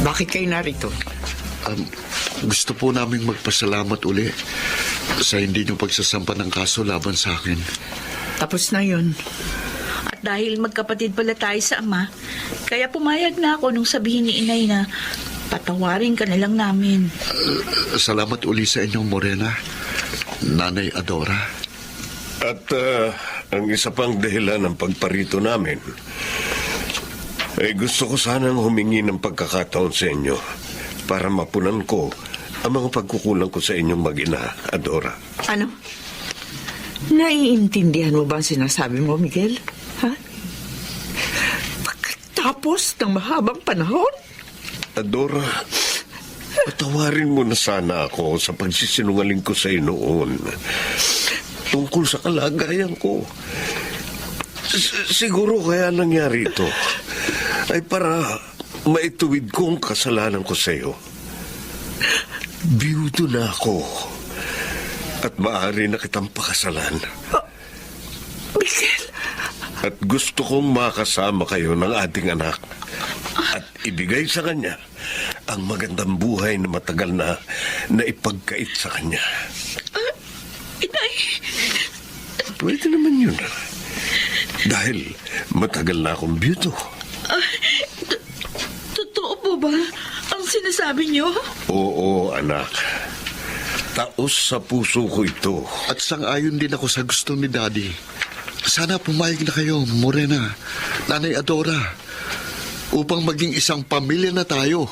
Speaker 3: Bakit kayo narito?
Speaker 4: Gusto po naming magpasalamat uli sa hindi nyo pagsasampa ng kaso laban sa akin.
Speaker 3: Tapos na yun.
Speaker 2: At dahil magkapatid pala tayo sa ama, kaya pumayag na ako nung sabihin ni inay na patawarin ka na lang namin.
Speaker 4: Salamat uli sa inyong Morena, Nanay Adora.
Speaker 5: At ang isa pang dahilan ng pagparito namin ay gusto ko sanang humingi ng pagkakataon sa inyo para mapunan ko ang mga pagkukulang ko sa inyong mag-ina, Adora.
Speaker 3: Ano? Naiintindihan mo ba ang sinasabi mo, Miguel? Ha? Pagkatapos ng mahabang panahon?
Speaker 5: Adora, patawarin mo na sana ako sa pagsisinungaling ko sa iyo noon tungkol sa kalagayan ko. Siguro kaya nangyari ito ay para maituwid ko ang kasalanan ko sa iyo. Biyudo na ako at maaari na kitang pakasalan.
Speaker 3: Miguel!
Speaker 5: At gusto kong makasama kayo ng ating anak at ibigay sa kanya ang magandang buhay na matagal na ipagkait sa kanya.
Speaker 2: Inay!
Speaker 5: Pwede naman yun. Dahil matagal na akong biyudo.
Speaker 2: Totoo po ba ang sinasabi niyo?
Speaker 5: Oo, anak. Taos sa puso ko ito.
Speaker 4: At sang-ayon din ako sa gusto ni Daddy. Sana pumayag na kayo, Morena, Nanay Adora, upang maging isang pamilya na tayo.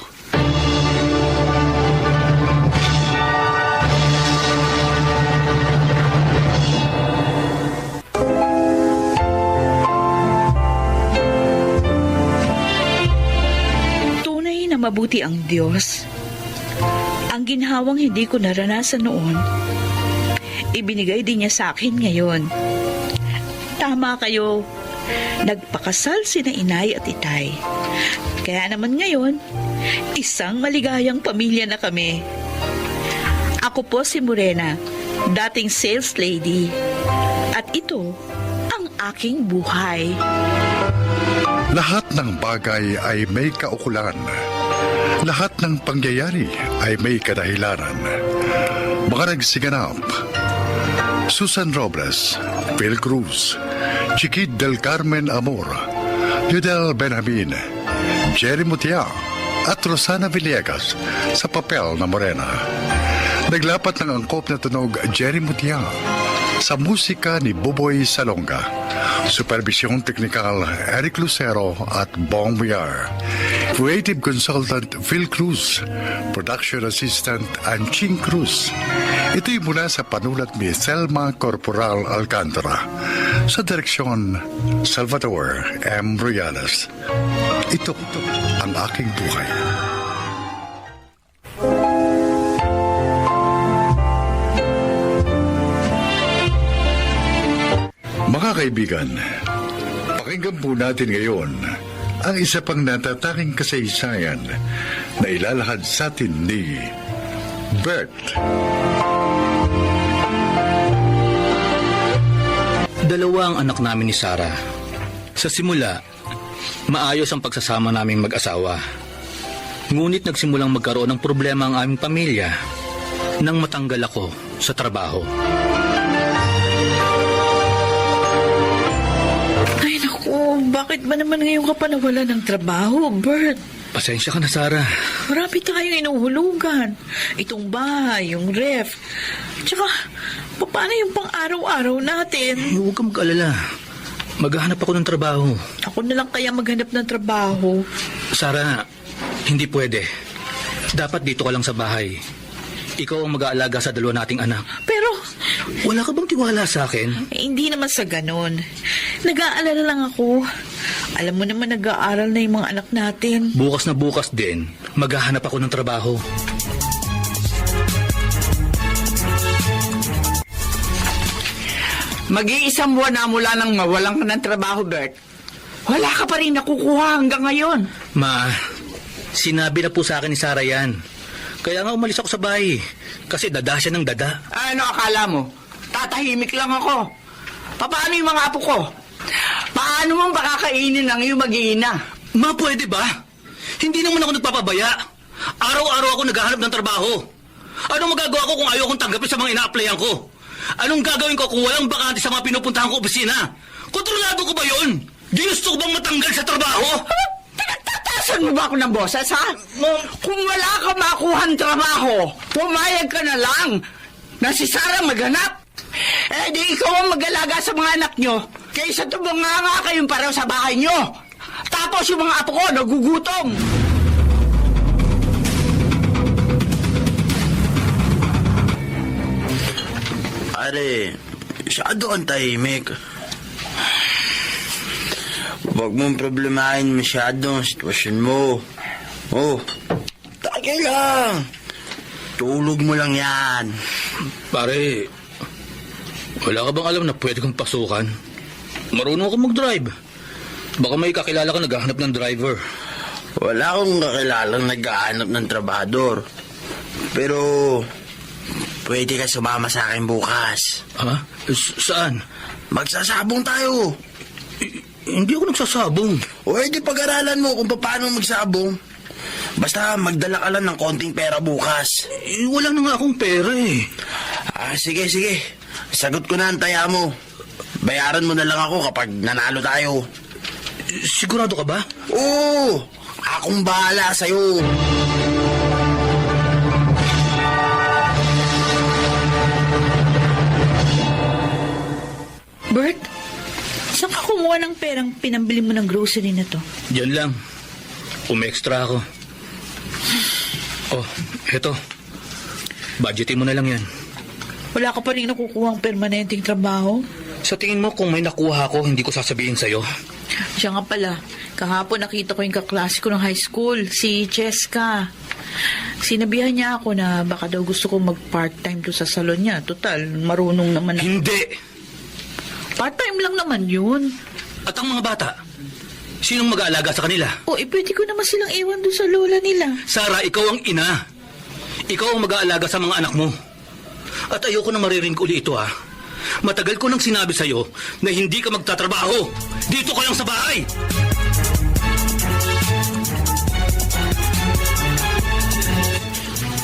Speaker 2: Tunay na mabuti ang Diyos. Ang ginhawang hindi ko naranasan noon, ibinigay din niya sa akin ngayon. Tama kayo. Nagpakasal sina inay at itay. Kaya naman ngayon, isang maligayang pamilya na kami. Ako po si Morena, dating sales lady. At ito ang aking buhay.
Speaker 1: Lahat ng bagay ay may kaukulan. Lahat ng pangyayari ay may kadahilanan. Mga nagsiganap: Susan Robles, Phil Cruz, Chiquit del Carmen Amor, Yudel Benjamin, Jerry Mutia at Rosana Villegas sa papel na Morena. Naglapat ng angkop na tunog Jerry Mutia sa musika ni Buboy Salonga. Supervisyong teknikal Eric Lucero at Bong Villar. Creative Consultant Phil Cruz. Production Assistant Anching Cruz. Ito'y mula sa panulat ni Selma Corporal Alcantara. Sa direksyon Salvador M. Royales. Ito ang aking buhay. Mga kaibigan, pakinggan po natin ngayon ang isa pang natatanging kasaysayan na ilalahad sa atin ni Bert.
Speaker 15: Dalawa ang anak namin ni Sarah. Sa simula, maayos ang pagsasama naming mag-asawa. Ngunit nagsimulang magkaroon ng problema ang aming pamilya nang matanggal ako sa trabaho.
Speaker 2: Ay, naku, bakit ba naman ngayon ka pa nawala ng trabaho, Bert?
Speaker 15: Pasensya ka na, Sarah.
Speaker 2: Marami tayong inuhulugan. Itong bahay, yung ref. Tsaka, paano yung pang-araw-araw natin?
Speaker 15: Huwag kang mag-alala. Maghahanap ako ng trabaho.
Speaker 2: Ako na lang kaya maghanap ng trabaho.
Speaker 15: Sarah, hindi pwede. Dapat dito ka lang sa bahay. Ikaw ang mag-aalaga sa dalawa nating anak.
Speaker 2: Pero,
Speaker 15: wala ka bang tiwala sa akin?
Speaker 2: hindi naman sa ganon. Nag-aalala lang ako. Alam mo naman, nag-aaral na yung mga anak natin.
Speaker 15: Bukas na bukas din, maghahanap ako ng trabaho.
Speaker 3: Mag-iisang buwan na mula nang mawalan ka ng trabaho, Bert. Wala ka pa rin nakukuha hanggang ngayon.
Speaker 15: Ma, sinabi na po sa akin ni Sarah yan. Kaya nga umalis ako sa bahay. Kasi dada siya ng dada.
Speaker 3: Ano akala mo? Tatahimik lang ako. Paano yung mga apo ko? Paano mong pakakainin ang iyong mag-iina?
Speaker 15: Ma, pwede ba? Hindi naman ako nagpapabaya. Araw-araw ako naghahanap ng trabaho. Anong magagawa ko kung ayaw kong tanggapin sa mga ina-applyan ko? Anong gagawin ko kung walang bakante sa mga pinupuntahan ko opisina? Kontrolado ko ba yun? Ginusto ko bang matanggal sa trabaho?
Speaker 3: Pinagtatasan mo ba ako ng boses, ha? Kung wala ka makuhang trabaho, pumayag ka na lang na si Sarah maghanap. Eh di ikaw ang mag-alaga sa mga anak nyo kaysa tumunganga kayong pareho sa bahay nyo. Tapos yung mga apo ko nagugutom.
Speaker 9: Pare, masyado kang tahimik. Huwag mong problemahin masyado ang sitwasyon mo. Oh, tagay lang. Tulog mo lang yan.
Speaker 15: Pare, wala ka bang alam na pwede kong pasukan? Marunong ako mag-drive. Baka may kakilala ka naghahanap ng driver.
Speaker 9: Wala akong kakilalang naghahanap ng trabahador. Pero, pwede ka sumama sa akin bukas.
Speaker 15: Ha? Saan?
Speaker 9: Magsasabong tayo.
Speaker 15: Hindi ako nagsasabong.
Speaker 9: O edi pag-aralan mo kung paano magsabong. Basta magdala ka lang ng konting pera bukas.
Speaker 15: Wala na nga akong pera eh.
Speaker 9: Sige. Sagot ko na ang taya mo. Bayaran mo na lang ako kapag nanalo tayo.
Speaker 15: Sigurado ka ba?
Speaker 9: Oo! Akong bahala sa'yo.
Speaker 2: Bert, saan ka kumuha ng perang pinambili mo ng grocery na to?
Speaker 15: Diyan lang. Umextra ako. Oh, eto. Budgetin mo na lang yan.
Speaker 2: Wala ka pa rin nakukuha ang permanenteng trabaho?
Speaker 15: Sa tingin mo kung may nakuha ako, hindi ko sasabihin sa'yo?
Speaker 2: Siya nga pala, kahapon nakita ko yung kaklase ko ng high school, si Cheska. Sinabihan niya ako na baka daw gusto ko mag-part-time to sa salon niya. Total, marunong naman ako.
Speaker 15: Hindi!
Speaker 2: Part-time lang naman yun.
Speaker 15: At ang mga bata? Sinong mag-aalaga sa kanila?
Speaker 2: O, pwede ko naman silang iwan doon sa lola nila.
Speaker 15: Sarah, ikaw ang ina. Ikaw ang mag-aalaga sa mga anak mo. At ayoko na maririnig uli ito, ha. Matagal ko nang sinabi sa'yo na hindi ka magtatrabaho. Dito ka lang sa bahay.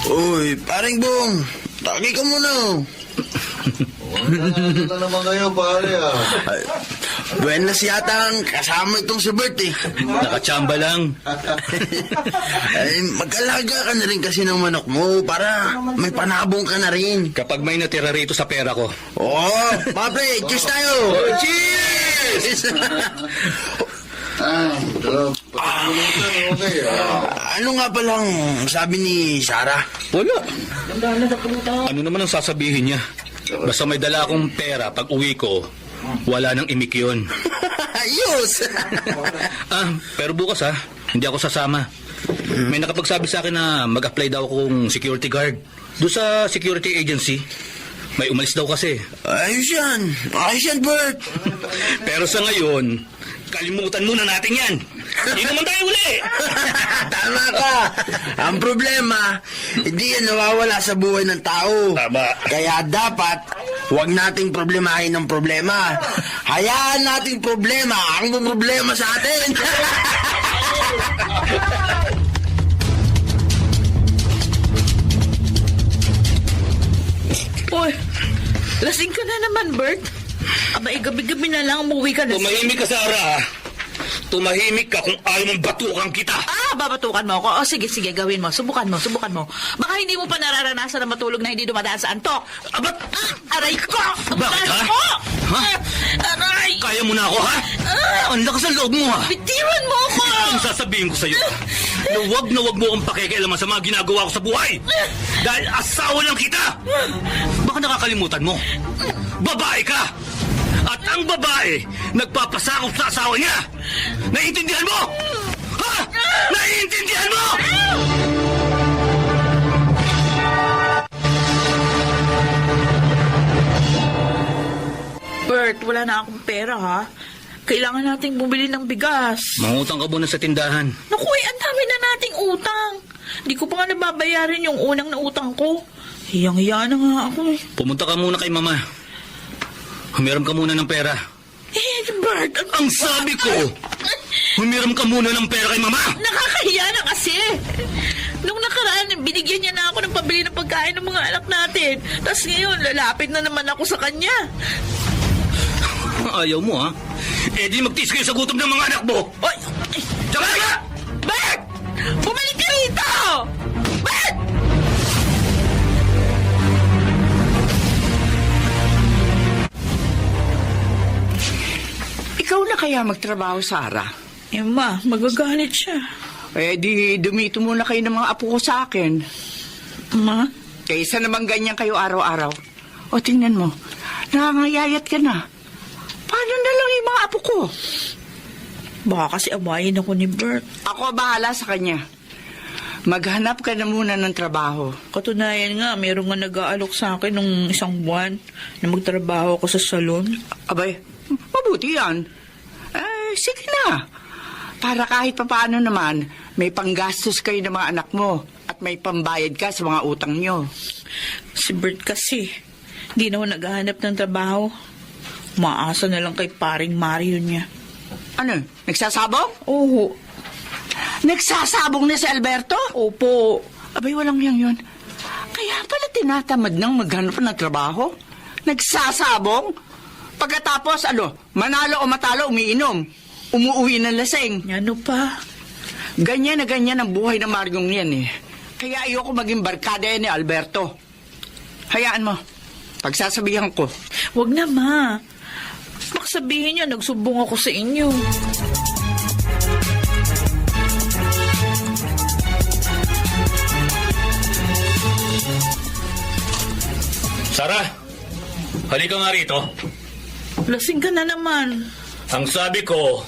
Speaker 9: Uy, paring Bong, tagay ka muna.
Speaker 4: Ito naman kayo, pare,
Speaker 9: Buenas yata ang kasama itong si Bert eh.
Speaker 15: Nakachamba lang.
Speaker 9: Ay, mag-alaga ka na rin kasi ng manok mo para may panabong ka na rin.
Speaker 15: Kapag may natira rito sa pera ko.
Speaker 9: Oo, papre, cheers tayo! Cheers! Ano nga palang sabi ni Sarah?
Speaker 15: Wala. Ano naman ang sasabihin niya? Basta may dala akong pera pag uwi ko, wala nang imik yun.
Speaker 9: Ayos!
Speaker 15: Pero bukas hindi ako sasama. May nakapagsabi sa akin na mag-apply daw akong security guard doon sa security agency. May umalis daw kasi.
Speaker 9: Ayos yan, Bert.
Speaker 15: Pero sa ngayon, kalimutan muna natin yan. Hindi naman tayo uli.
Speaker 9: Tama ka. Ang problema, hindi yan nawawala sa buhay ng tao.
Speaker 15: Tama.
Speaker 9: Kaya dapat, huwag nating problemahin ang problema. Hayaan nating problema ang problema sa atin.
Speaker 2: Uy, lasing ka na naman, Bert. Abay, gabi-gabi na lang umuwi ka na.
Speaker 15: Tumahimik ka, Sarah. Tumahimik ka kung ayaw mong batukan kita.
Speaker 2: Babatukan mo ako. Sige, gawin mo. Subukan mo. Baka hindi mo pa nararanasan na matulog na hindi dumadaan sa antok. Aray ko!
Speaker 15: Bakit, ha? Ha?
Speaker 2: Aray!
Speaker 15: Kaya mo na ako, ha? Ang lakas ng loob mo, ha?
Speaker 2: Bitiwan mo ako!
Speaker 15: Ang sasabihin ko sa'yo, na wag mo akong pakikialaman sa mga ginagawa ko sa buhay. Dahil asawa lang kita. Baka nakakalimutan mo. Babae ka. At ang babae, nagpapasakop sa asawa niya. Naiintindihan mo? Ha? Naiintindihan mo?
Speaker 2: Bert, wala na akong pera, ha? Kailangan nating bumili ng bigas.
Speaker 15: Mangutang ka muna sa tindahan.
Speaker 2: Naku, ang dami na nating utang. Hindi ko pa nga nababayaran yung unang na utang ko. Hiyang-hiya na nga ako eh.
Speaker 15: Pumunta ka muna kay Mama. Humiram ka muna ng pera.
Speaker 2: Bert,
Speaker 15: ang sabi ko, humiram ka muna ng pera kay Mama.
Speaker 2: Nakakahiya na kasi. Nung nakaraan, binigyan niya na ako ng pabili ng pagkain ng mga anak natin. Tapos ngayon, lalapit na naman ako sa kanya.
Speaker 15: Ayaw mo, ha? Eh di magtiis kayo sa gutom ng mga anak mo.
Speaker 2: Oy!
Speaker 15: Tsaka nga!
Speaker 2: Bert! Bumalik ka rito! Bert!
Speaker 3: Ikaw na kaya magtrabaho, Sarah?
Speaker 2: Ma, magagalit siya.
Speaker 3: Eh di dumito muna kayo ng mga apo ko sa akin.
Speaker 2: Ma?
Speaker 3: Kaysa naman ganyan kayo araw-araw. O tingnan mo, nangangayayat ka na. Paano na lang yung mga apo ko?
Speaker 2: Baka kasi awayin ako ni Bert.
Speaker 3: Ako bahala sa kanya. Maghanap ka na muna ng trabaho.
Speaker 2: Katunayan nga, mayroong nga nag-aalok sa akin nung isang buwan na magtrabaho ako sa salon.
Speaker 3: Abay, mabuti yan. Sige na. Para kahit papaano naman, may panggastos kayo ng mga anak mo at may pambayad ka sa mga utang nyo.
Speaker 2: Si Bert kasi, di naman naghahanap ng trabaho. Maasa na lang kay paring Mario niya.
Speaker 3: Ano? Nagsasabong?
Speaker 2: Oo.
Speaker 3: Nagsasabong na si Alberto?
Speaker 2: Opo.
Speaker 3: Abay, walang yun. Kaya pala tinatamad nang maghanap ng trabaho? Nagsasabong? Pagkatapos, manalo o matalo, umiinom. Umuuwi ng lasing.
Speaker 2: Ano pa?
Speaker 3: Ganyan na ganyan ang buhay ng Mariong yan eh. Kaya ayoko maging barkada yan ni Alberto. Hayaan mo. Pagsasabihan ko.
Speaker 2: Wag na, Ma. Maksabihin niya, nagsumbong ako sa inyo.
Speaker 15: Sarah, halika nga rito.
Speaker 2: Lasing ka na naman.
Speaker 15: Ang sabi ko,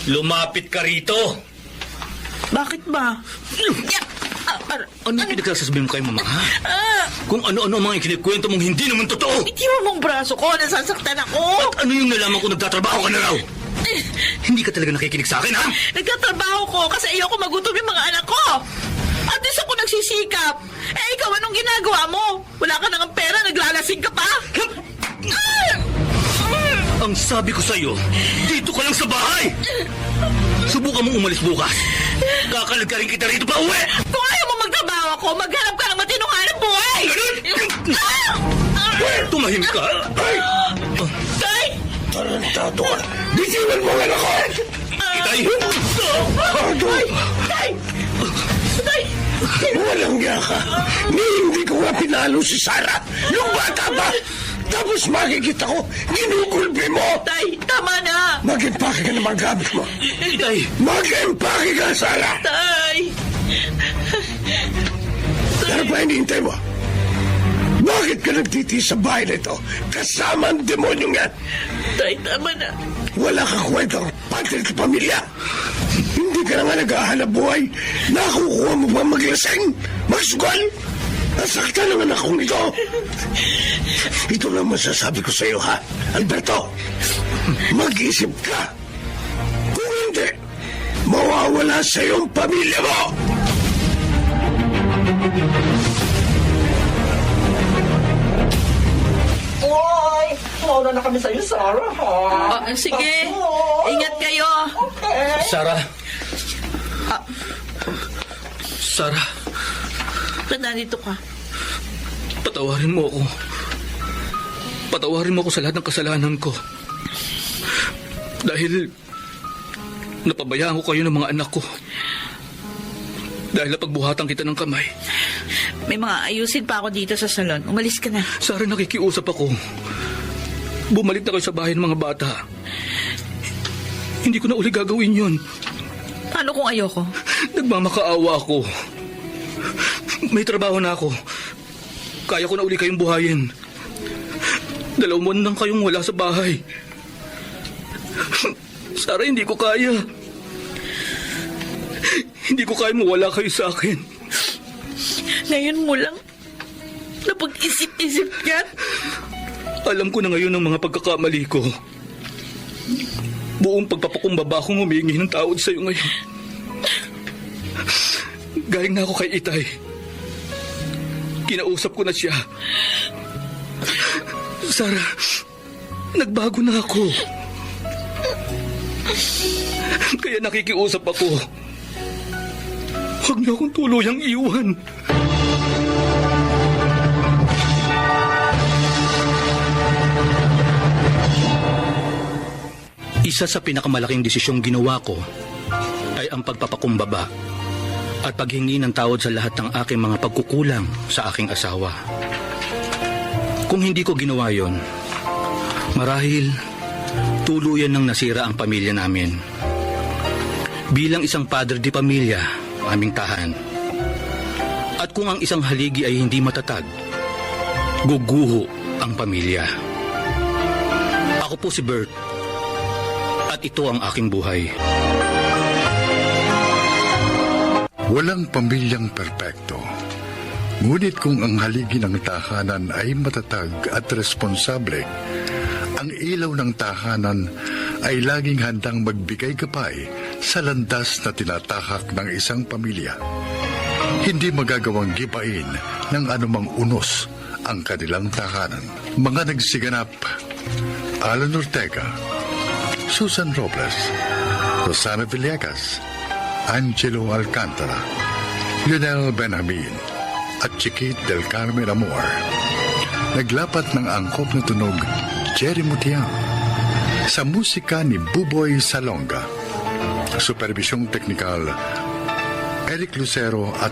Speaker 15: lumapit ka rito.
Speaker 2: Bakit ba?
Speaker 15: Ano yung pinagsasabihin mo kay Mama, ha? Kung ano-ano ang mga ikinikwento mong hindi naman totoo.
Speaker 2: Itiwan mong braso ko, nasasaktan ako.
Speaker 15: At ano yung nalaman ko nagtatrabaho ka na raw? Hindi ka talaga nakikinig sa akin, ha?
Speaker 2: Nagtatrabaho ko kasi ayoko magutom yung mga anak ko. At least ako nagsisikap. Ikaw, anong ginagawa mo? Wala ka nang pera, naglalasing ka pa?
Speaker 15: Ang sabi ko sa'yo, dito ka lang sa bahay. Subukan mong umalis bukas. Kakalagkarin kita rito pa uwi.
Speaker 2: Kung ayaw mo magtrabaho ako, maghanap ka ng matinong hanap buhay.
Speaker 15: Tumahimik ka.
Speaker 2: Tay!
Speaker 5: Tarantado ka. Bitiwan mo ang anak ko!
Speaker 15: Itay!
Speaker 2: Tay! Tay!
Speaker 5: Walang niya ka. Hindi ko nga pinalo si Sarah. Yung bata ba? Tapos makikita ko, ginugulpi mo!
Speaker 2: Tay, tama na!
Speaker 5: Mag-impake ka ng mga gamit mo!
Speaker 15: Itay!
Speaker 5: Mag-impake ka, Sarah!
Speaker 2: Tay!
Speaker 5: Ano ba hinihintay mo? Bakit ka nagtitiis sa bahay na ito? Kasama ang demonyong yan!
Speaker 2: Tay, tama na!
Speaker 5: Wala kang kwentang pantil sa pamilya! Hindi ka na nga naghahanap buhay! Nakukuha mo ba maglasing? Magsugal? Nasaktan ang anak kong ito! Ito lang masasabi ko sa iyo, ha? Alberto, mag-isip ka! Kung hindi, mawawala sa iyong pamilya mo!
Speaker 3: Oy! Mauna na kami sa'yo, Sarah, ha?
Speaker 2: Sige, ingat kayo!
Speaker 15: Sarah! Sarah!
Speaker 2: Ba't nandito ka?
Speaker 15: Patawarin mo ako. Patawarin mo ako sa lahat ng kasalanan ko. Dahil napabayaan ko kayo ng mga anak ko. Dahil napagbuhatan kita ng kamay.
Speaker 2: May mga ayusin pa ako dito sa salon. Umalis ka na.
Speaker 15: Sarah, nakikiusap ako. Bumalik na kayo sa bahay ng mga bata. Hindi ko na uli gagawin yun.
Speaker 2: Paano kung ayoko?
Speaker 15: Nagmamakaawa ako. May trabaho na ako. Kaya ko na uli kayong buhayin. 2 buwan lang kayong wala sa bahay. Sarah, hindi ko kaya. Hindi ko kaya mawala kayo sa akin.
Speaker 2: Ngayon mo lang napag-isip-isip yan?
Speaker 15: Alam ko na ngayon ang mga pagkakamali ko. Buong pagpapakumbaba akong humingi ng tawad sa'yo ngayon. Galing na ako kay Itay. Kinausap ko na siya. Sarah, nagbago na ako. Kaya nakikiusap ako. Huwag niyo akong tuluyang iwan. Isa sa pinakamalaking desisyong ginawa ko ay ang pagpapakumbaba at paghingi ng tawad sa lahat ng aking mga pagkukulang sa aking asawa. Kung hindi ko ginawa yon, marahil tuluyan nang nasira ang pamilya namin. Bilang isang padre di pamilya, aming tahan. At kung ang isang haligi ay hindi matatag, guguho ang pamilya. Ako po si Bert. At ito ang aking buhay.
Speaker 1: Walang pamilyang perpekto. Ngunit kung ang haligi ng tahanan ay matatag at responsable, ang ilaw ng tahanan ay laging handang magbigay gabay sa landas na tinatahak ng isang pamilya. Hindi magagawang gibain ng anumang unos ang kanilang tahanan. Mga nagsiganap: Alan Ortega, Susan Robles, Rosana Villegas, Angelo Alcantara, Lionel Benjamin, at Chiquit del Carmen Amor. Naglapat ng angkop na tunog, Jerry Mutiang. Sa musika ni Buboy Salonga. Supervisyong teknikal, Eric Lucero at